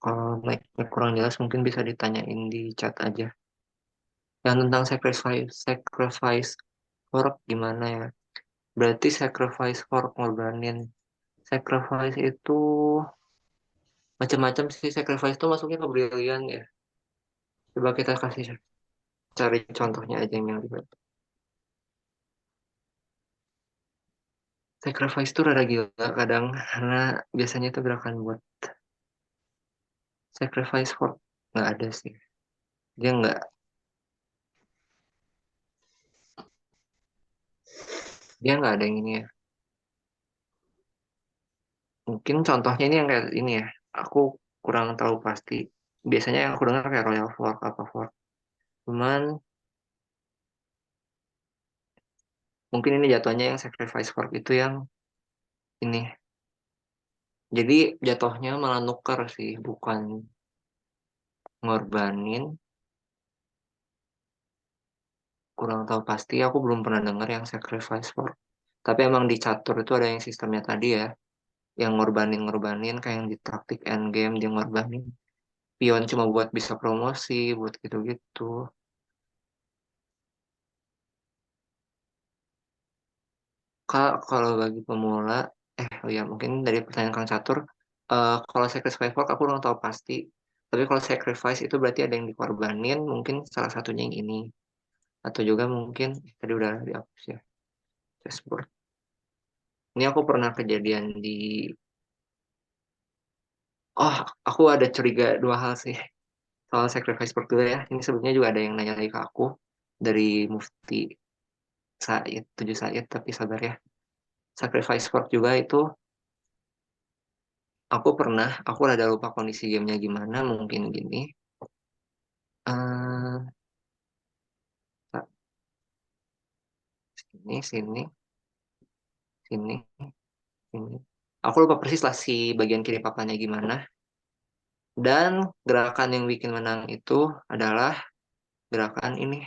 kalau mic-nya kurang jelas mungkin bisa ditanyain di chat aja. Yang tentang sacrifice work gimana ya? Berarti sacrifice work ngorbanin. Sacrifice itu macam-macam sih. Sacrifice itu masuknya ke brilian ya. Coba kita kasih cari contohnya aja yang ribet. Sacrifice itu rada gila kadang karena biasanya itu gerakan buat sacrifice work nggak ada sih. Dia nggak ada yang ini ya. Mungkin contohnya ini yang kayak ini ya. Aku kurang tahu pasti. Biasanya yang aku dengar kayak Royal Fork apa Fork. Cuman mungkin ini jatuhnya yang sacrifice work itu yang ini. Jadi jatuhnya malah nuker sih, bukan ngorbanin. Kurang tahu pasti, aku belum pernah dengar yang sacrifice work. Tapi emang di catur itu ada yang sistemnya tadi ya, yang ngorbanin-ngorbanin kayak yang di taktik endgame dia ngorbanin. Pion cuma buat bisa promosi, buat gitu-gitu. Kak, kalau bagi pemula, oh ya mungkin dari pertanyaan Kang Catur, kalau sacrifice work aku belum tahu pasti. Tapi kalau sacrifice itu berarti ada yang dikorbanin, mungkin salah satunya yang ini. Atau juga mungkin, tadi udah dihapus ya, dashboard. Ini aku pernah kejadian di, oh aku ada curiga dua hal sih. Soal sacrifice work dulu ya. Ini sebetulnya juga ada yang nanya lagi ke aku dari Mufti Said, 7 Said, tapi sabar ya. Sacrifice work juga itu aku rada lupa kondisi gamenya gimana, mungkin gini. eh sini, sini, sini, sini. Aku lupa persis lah si bagian kiri papannya gimana. Dan gerakan yang bikin menang itu adalah gerakan ini.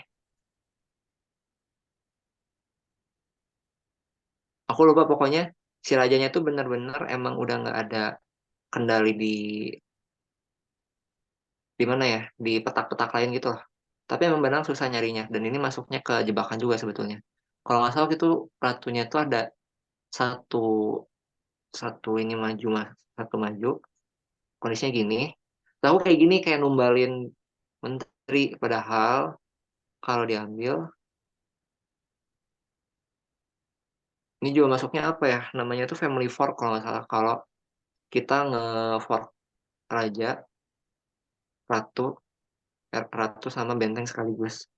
Aku lupa pokoknya si rajanya tuh bener-bener emang udah nggak ada kendali di mana ya, di petak-petak lain gitu loh. Tapi emang benar susah nyarinya dan ini masuknya ke jebakan juga sebetulnya. Kalau nggak salah itu ratunya tuh ada satu satu ini maju mas, satu maju. Kondisinya gini. Tahu kayak gini kayak numbalin menteri padahal kalau diambil ini juga masuknya apa ya? Namanya tuh family fork kalau nggak salah. Kalau kita nge-fork raja, ratu, ratu sama benteng sekaligus.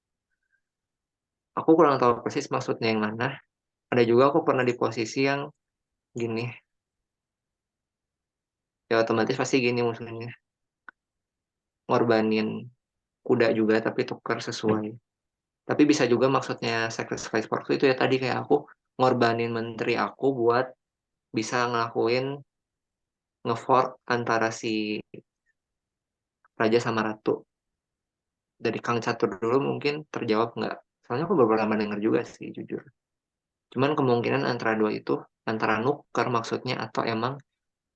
Aku kurang tahu persis maksudnya yang mana. Ada juga aku pernah di posisi yang gini. Ya otomatis pasti gini musuhnya. Ngorbanin kuda juga tapi tukar sesuai. Tapi bisa juga maksudnya sacrifice waktu itu ya tadi kayak aku ngorbanin menteri aku buat bisa ngelakuin ngefork antara si Raja sama Ratu. Dari Kang Catur dulu mungkin terjawab nggak? Soalnya aku beberapa lama denger juga sih, jujur. Cuman kemungkinan antara dua itu, antara nuker maksudnya, atau emang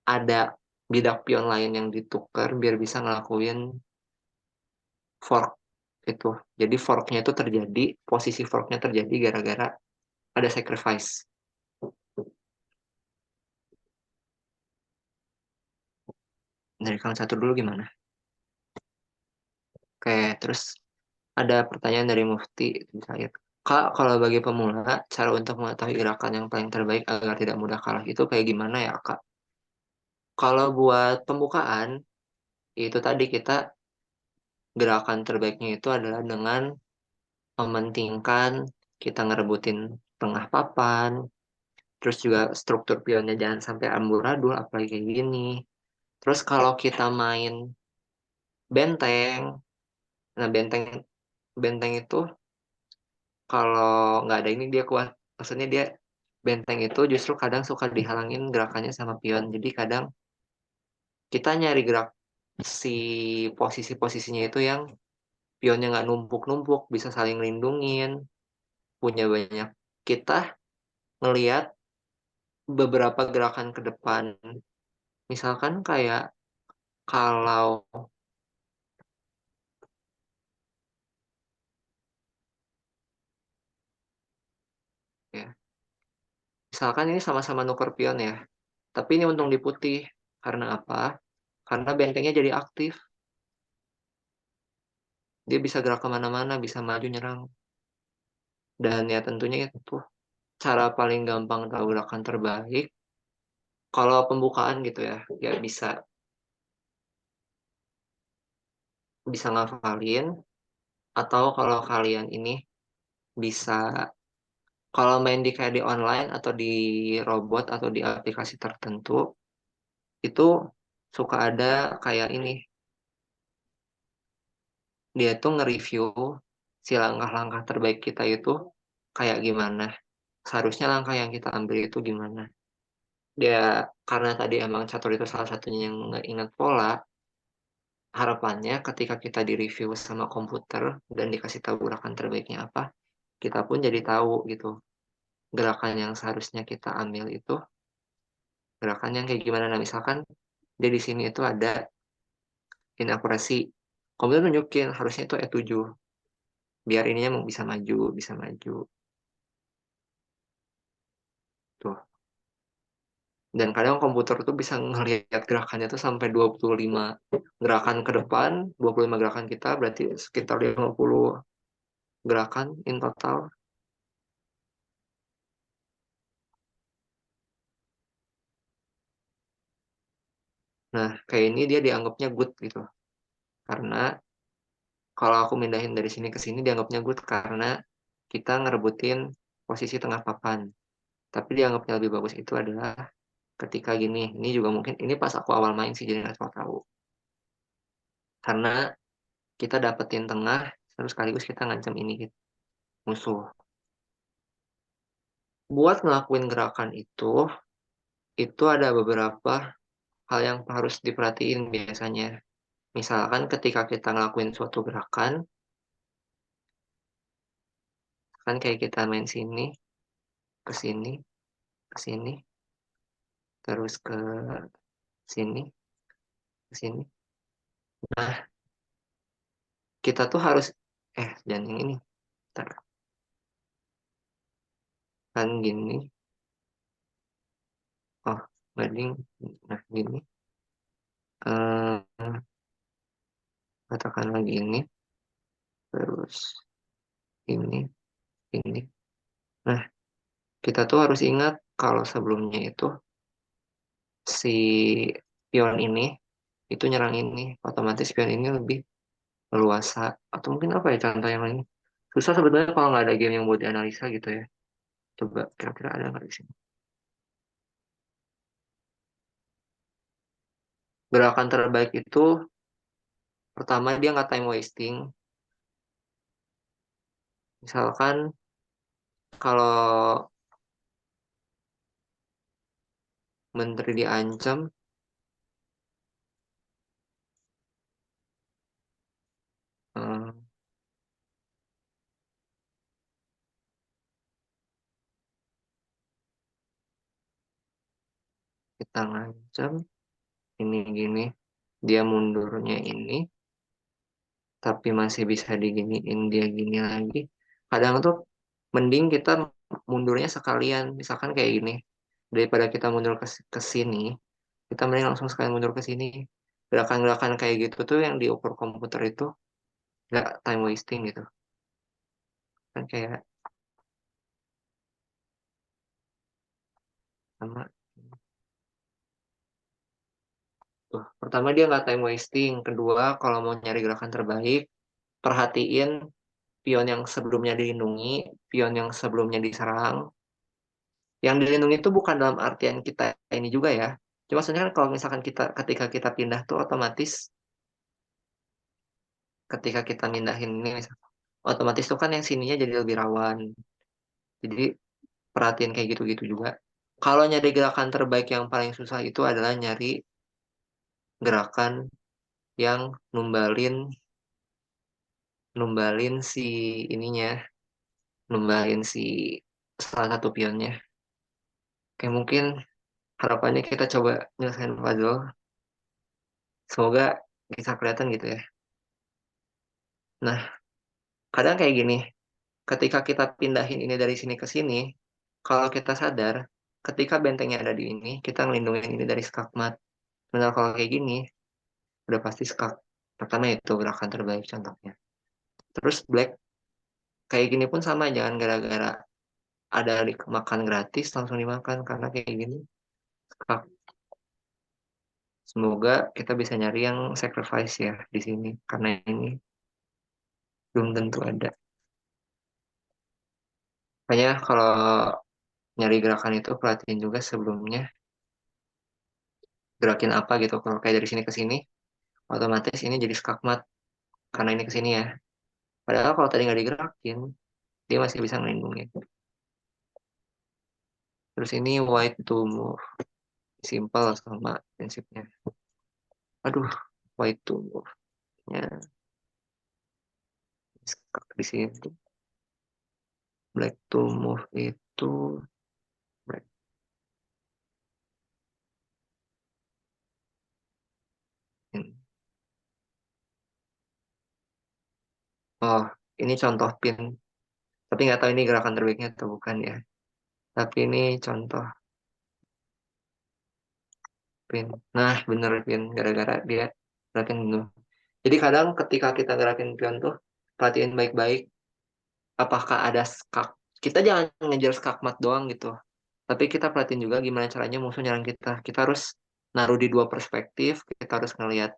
ada bidak pion lain yang ditukar biar bisa ngelakuin fork itu. Jadi forknya itu terjadi, posisi forknya terjadi gara-gara ada sacrifice. Dari Kang Catur dulu gimana? Oke, terus ada pertanyaan dari Mufti Said. Kak, kalau bagi pemula, cara untuk mengetahui gerakan yang paling terbaik agar tidak mudah kalah itu kayak gimana ya, Kak? Kalau buat pembukaan, itu tadi kita gerakan terbaiknya itu adalah dengan mementingkan kita ngerebutin tengah papan, terus juga struktur pionnya jangan sampai amburadul, apalagi kayak gini. Terus kalau kita main benteng, nah benteng itu kalau nggak ada ini dia kuat. Maksudnya dia benteng itu justru kadang suka dihalangin gerakannya sama pion. Jadi kadang kita nyari gerak si posisi-posisinya itu yang pionnya nggak numpuk-numpuk, bisa saling lindungin, punya banyak. Kita ngelihat beberapa gerakan ke depan. Misalkan kayak kalau ya, misalkan ini sama-sama nuker pion ya, tapi ini untung di putih. Karena apa? Karena bentengnya jadi aktif. Dia bisa gerak kemana-mana, bisa maju nyerang. Dan ya tentunya itu cara paling gampang tahu gerakan terbaik. Kalau pembukaan gitu ya, ya bisa bisa ngafalin. Atau kalau kalian ini bisa, kalau main di kayak di online atau di robot atau di aplikasi tertentu, itu suka ada kayak ini. Dia tuh nge-review si langkah-langkah terbaik kita itu kayak gimana. Seharusnya langkah yang kita ambil itu gimana. Dia karena tadi emang catur itu salah satunya yang nggak ingat pola, harapannya ketika kita di-review sama komputer dan dikasih tahu gerakan terbaiknya apa, kita pun jadi tahu gitu. Gerakan yang seharusnya kita ambil itu gerakan yang kayak gimana. Nah, misalkan dia di sini itu ada inakurasi. Komputer nunjukin harusnya itu E7. Biar ininya mau bisa maju, bisa maju. Tuh. Dan kadang komputer tuh bisa ngelihat gerakannya tuh sampai 25 gerakan ke depan, 25 gerakan kita berarti sekitar 50 gerakan in total. Nah, kayak ini dia dianggapnya good gitu. Karena kalau aku mindahin dari sini ke sini dianggapnya good karena kita ngerebutin posisi tengah papan. Tapi dianggapnya lebih bagus itu adalah ketika gini. Ini juga mungkin, ini pas aku awal main sih jadi nggak tahu. Karena kita dapetin tengah, terus sekaligus kita ngancam ini gitu, musuh. Buat ngelakuin gerakan itu ada beberapa hal yang harus diperhatiin biasanya. Misalkan ketika kita ngelakuin suatu gerakan, kan kayak kita main sini, ke sini, ke sini, terus ke sini, ke sini. Nah, kita tuh harus, jangan yang ini, ntar, kan gini, oh, banding, nah gini, eh, katakan lagi ini, terus ini. Nah, kita tuh harus ingat kalau sebelumnya itu si pion ini itu nyerang ini, otomatis pion ini lebih leluasa. Atau mungkin apa ya contoh yang lain? Susah sebetulnya kalau nggak ada game yang buat dianalisa gitu ya. Coba kira-kira ada nggak di sini? Gerakan terbaik itu pertama dia nggak time wasting. Misalkan kalau menteri diancam, kita ngancam, ini gini, dia mundurnya ini, tapi masih bisa diginiin, dia gini lagi. Kadang tuh mending kita mundurnya sekalian, misalkan kayak gini, daripada kita mundur ke sini, kita mending langsung sekalian mundur ke sini. Gerakan-gerakan kayak gitu tuh yang diukur komputer itu nggak time wasting gitu. Kan kayak sama. Tuh, pertama dia nggak time wasting. Kedua, kalau mau nyari gerakan terbaik, perhatiin pion yang sebelumnya dilindungi, pion yang sebelumnya diserang. Yang dilindungi itu bukan dalam artian kita ini juga ya. Cuma maksudnya kan kalau misalkan ketika kita pindah tuh otomatis ketika kita mindahin ini otomatis tuh kan yang sininya jadi lebih rawan. Jadi perhatiin kayak gitu-gitu juga. Kalau nyari gerakan terbaik yang paling susah itu adalah nyari gerakan yang numbalin numbalin si ininya, numbalin si salah satu pionnya. Kayak mungkin harapannya kita coba nyelesain puzzle. Semoga bisa kelihatan gitu ya. Nah, kadang kayak gini, ketika kita pindahin ini dari sini ke sini, kalau kita sadar, ketika bentengnya ada di ini, kita ngelindungin ini dari skakmat. Benar kalau kayak gini, udah pasti skak. Pertama itu gerakan terbaik contohnya. Terus black, kayak gini pun sama, jangan gara-gara ada makan gratis langsung dimakan, karena kayak gini skak. Semoga kita bisa nyari yang sacrifice ya di sini, karena ini belum tentu ada. Makanya kalau nyari gerakan itu perhatiin juga sebelumnya gerakin apa gitu. Kalau kayak dari sini ke sini, otomatis ini jadi skakmat karena ini ke sini ya. Padahal kalau tadi nggak digerakin, dia masih bisa ngelindungin. Terus ini white to move, simple sama prinsipnya. Aduh, white to move-nya skak di situ. Black to move itu black. Oh, ini contoh pin. Tapi nggak tahu ini gerakan terbaiknya atau bukan ya. Tapi ini contoh pin. Nah, bener pin. Gara-gara dia gerakin dulu. Jadi kadang ketika kita gerakin pion tuh, perhatiin baik-baik apakah ada skak. Kita jangan ngejar skakmat doang gitu. Tapi kita perhatiin juga gimana caranya musuh nyerang kita. Kita harus naruh di dua perspektif. Kita harus ngelihat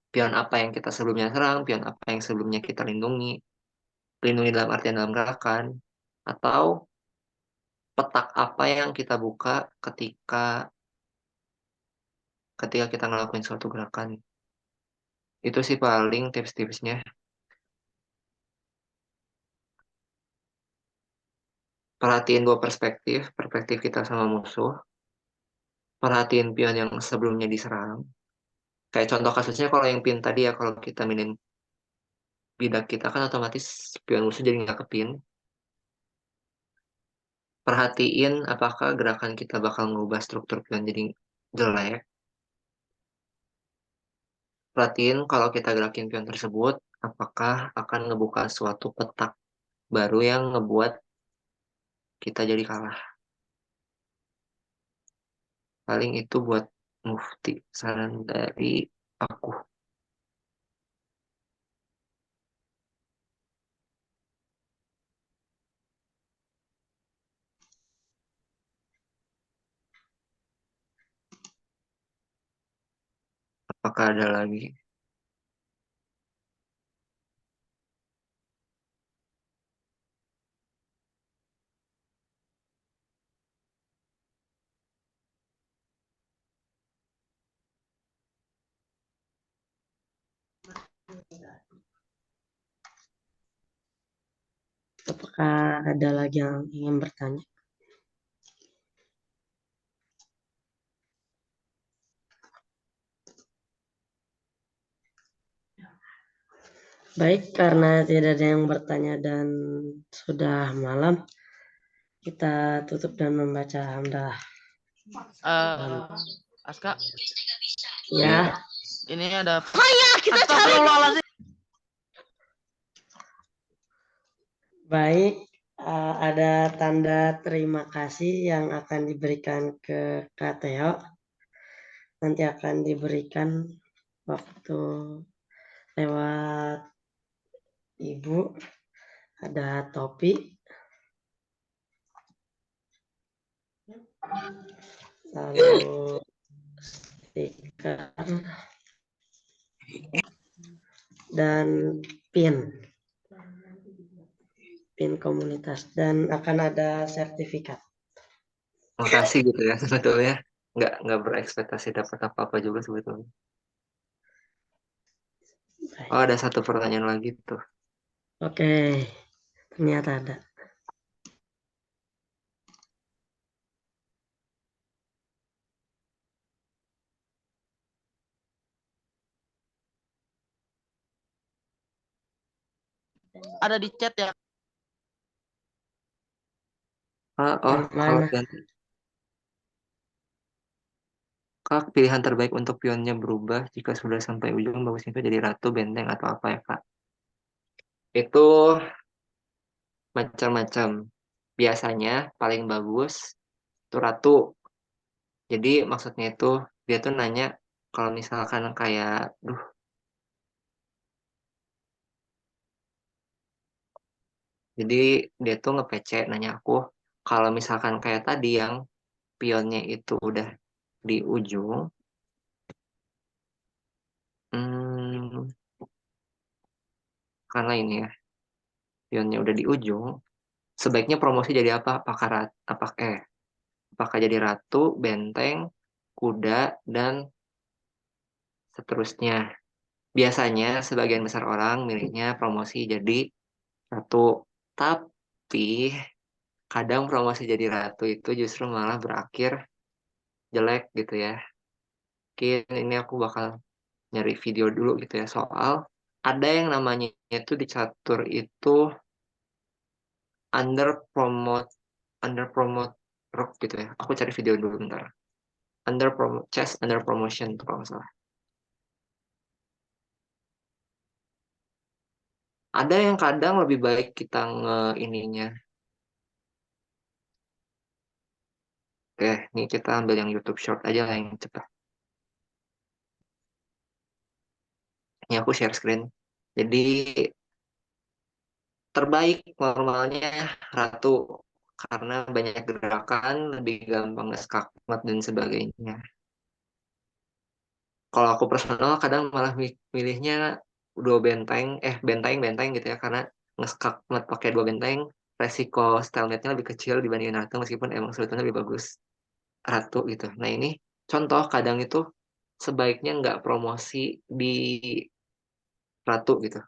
pion apa yang kita sebelumnya serang, pion apa yang sebelumnya kita lindungi. Lindungi dalam artian dalam gerakan. Atau petak apa yang kita buka ketika ketika kita ngelakuin suatu gerakan. Itu sih paling tips-tipsnya. Perhatiin dua perspektif, perspektif kita sama musuh. Perhatiin pion yang sebelumnya diserang. Kayak contoh kasusnya kalau yang pin tadi ya, kalau kita minin bidak kita kan otomatis pion musuh jadi nggak kepin. Perhatiin apakah gerakan kita bakal ngubah struktur pion jadi jelek. Perhatiin kalau kita gerakin pion tersebut, apakah akan ngebuka suatu petak baru yang ngebuat kita jadi kalah. Paling itu buat Mufti, saran dari aku. Apakah ada lagi? Apakah ada lagi yang ingin bertanya? Baik, karena tidak ada yang bertanya dan sudah malam, kita tutup dan membaca hamdalah. Aska, Ya, ini ada kita cari. baik. Ada tanda terima kasih yang akan diberikan ke Kak Teo. Nanti akan diberikan waktu lewat Ibu. Ada topi. Lalu stiker dan pin komunitas, dan akan ada sertifikat. Makasih gitu ya sebetulnya. Nggak berekspektasi dapat apa-apa juga sebetulnya. Oh, ada satu pertanyaan lagi tuh. Oke, ternyata ada. Ada di chat ya. Oh, kalau Kak, pilihan terbaik untuk pionnya berubah jika sudah sampai ujung bagusnya itu jadi ratu, benteng, atau apa ya, Kak? Itu macam-macam. Biasanya paling bagus itu ratu. Jadi maksudnya itu dia tuh nanya kalau misalkan kayak, duh, jadi dia tuh nge-PC nanya aku, kalau misalkan kayak tadi yang pionnya itu udah di ujung, hmm, karena ini ya, pionnya udah di ujung, sebaiknya promosi jadi apa? Apakah jadi ratu, benteng, kuda, dan seterusnya. Biasanya sebagian besar orang milihnya promosi jadi ratu. Tapi kadang promosi jadi ratu itu justru malah berakhir jelek gitu ya. Mungkin ini aku bakal nyari video dulu gitu ya soal ada yang namanya itu di catur itu under promote rock gitu ya. Aku cari video dulu bentar. Chess under promotion tuh kalau nggak salah. Ada yang kadang lebih baik kita ininya. Oke, ini kita ambil yang YouTube Short aja lah yang cepat. Ini aku share screen. Jadi terbaik normalnya ratu karena banyak gerakan, lebih gampang skakmat dan sebagainya. Kalau aku personal kadang malah milihnya dua benteng, benteng gitu ya karena ngeskakmat pakai dua benteng, resiko stalemate-nya lebih kecil dibandingin ratu meskipun emang sebetulnya lebih bagus ratu gitu. Nah ini contoh kadang itu sebaiknya nggak promosi di ratu gitu.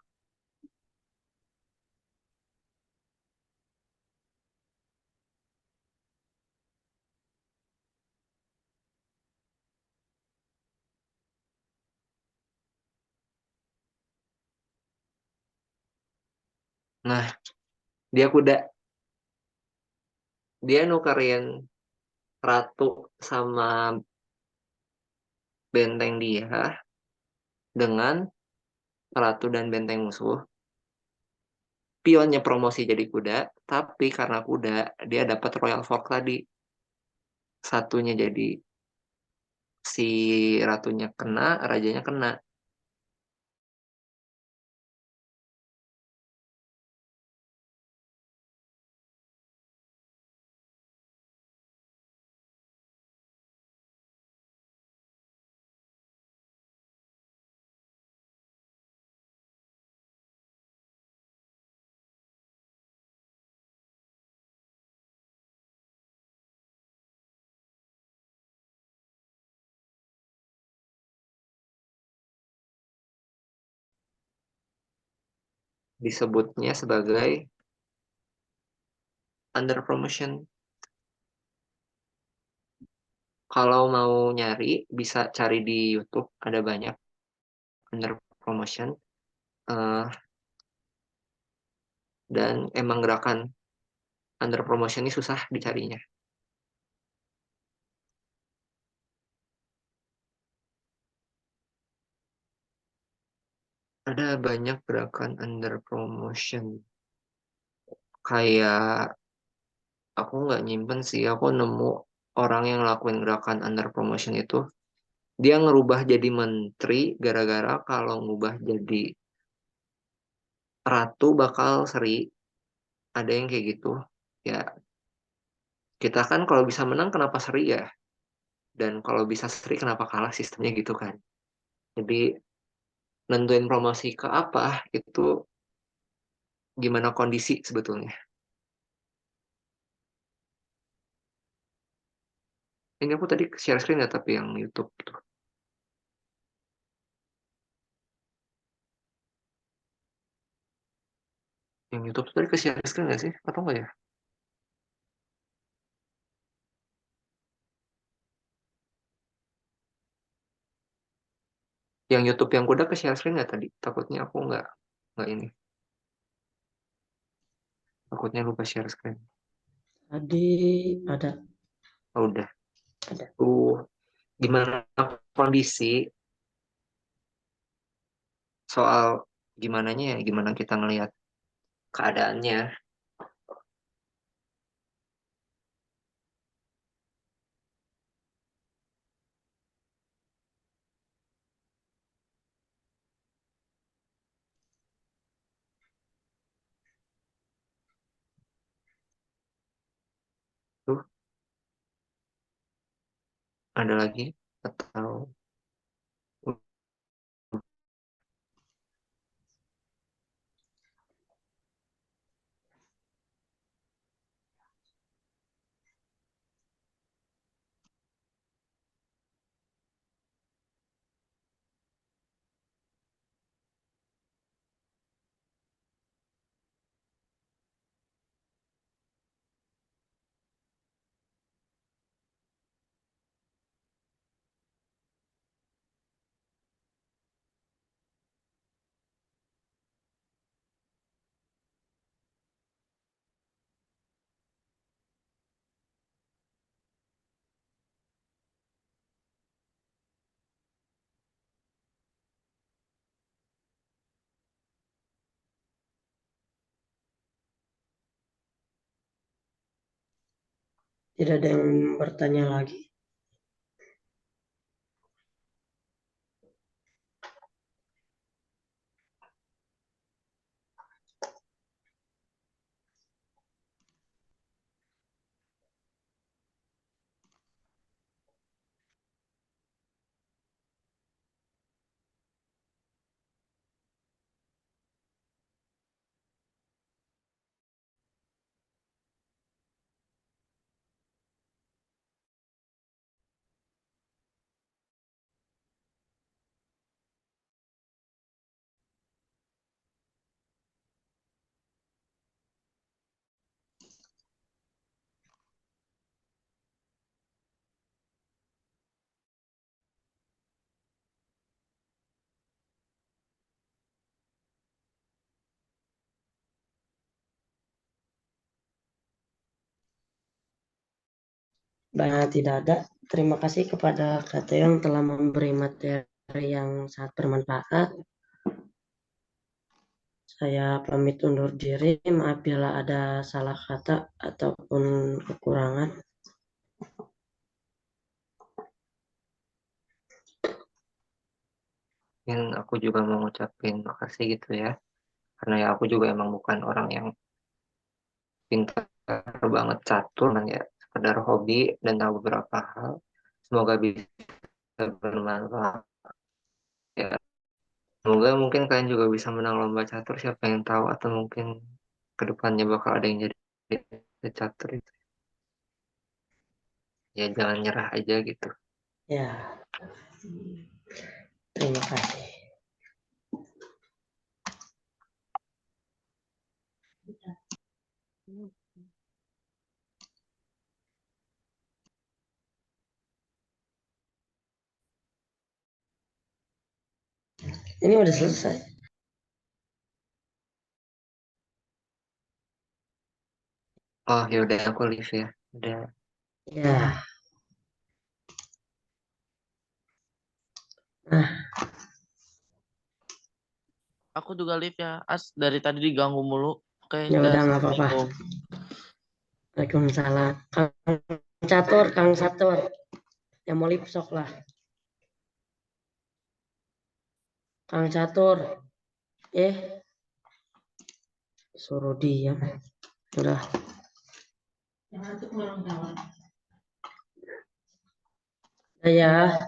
Nah dia kuda, dia nukerin ratu sama benteng dia dengan ratu dan benteng musuh. Pionnya promosi jadi kuda, tapi karena kuda dia dapat Royal Fork tadi. Satunya jadi si ratunya kena, rajanya kena. Disebutnya sebagai under promotion. Kalau mau nyari bisa cari di YouTube ada banyak under promotion. Eh, dan emang gerakan under promotion ini susah dicarinya. Ada banyak gerakan under promotion. Kayak aku nggak nyimpen sih, aku nemu orang yang lakuin gerakan under promotion itu, dia ngerubah jadi menteri gara-gara kalau ngubah jadi ratu bakal seri. Ada yang kayak gitu. Ya, kita kan kalau bisa menang kenapa seri ya? Dan kalau bisa seri kenapa kalah, sistemnya gitu kan. Jadi nentuin promosi ke apa itu gimana kondisi sebetulnya. Ini aku tadi share screen ya, tapi yang YouTube tuh. Yang YouTube tuh tadi ke share screen nggak sih? Atau enggak ya? Yang YouTube yang udah ke share screen nggak tadi? Takutnya aku nggak ini. Takutnya lupa share screen. Tadi ada. Oh, udah. Ada. Gimana kondisi soal gimana kita ngelihat keadaannya tuh, ada lagi atau Tidak ada yang bertanya lagi. Dan tidak ada. Terima kasih kepada Kak Teo yang telah memberi materi yang sangat bermanfaat. Saya pamit undur diri. Maaf bila ada salah kata ataupun kekurangan. mungkin aku juga mau ngucapin makasih gitu ya, karena ya aku juga emang bukan orang yang pintar banget catur, kan ya sekedar hobi dan tahu beberapa hal. Semoga bisa bermanfaat ya. Semoga mungkin kalian juga bisa menang lomba catur, siapa yang tahu, atau mungkin kedepannya bakal ada yang jadi catur itu. Ya jangan nyerah aja gitu. Ya, terima kasih. Ini udah selesai. Oh ya udah, aku live ya. Udah. Ya, nah Aku juga live ya. As dari tadi diganggu mulu. Oke, Ya dah. udah nggak apa-apa. Assalamualaikum. Waalaikumsalam. Kang Catur, yang mau live sok lah. Kang Catur, suruh diam. Udah. Ya.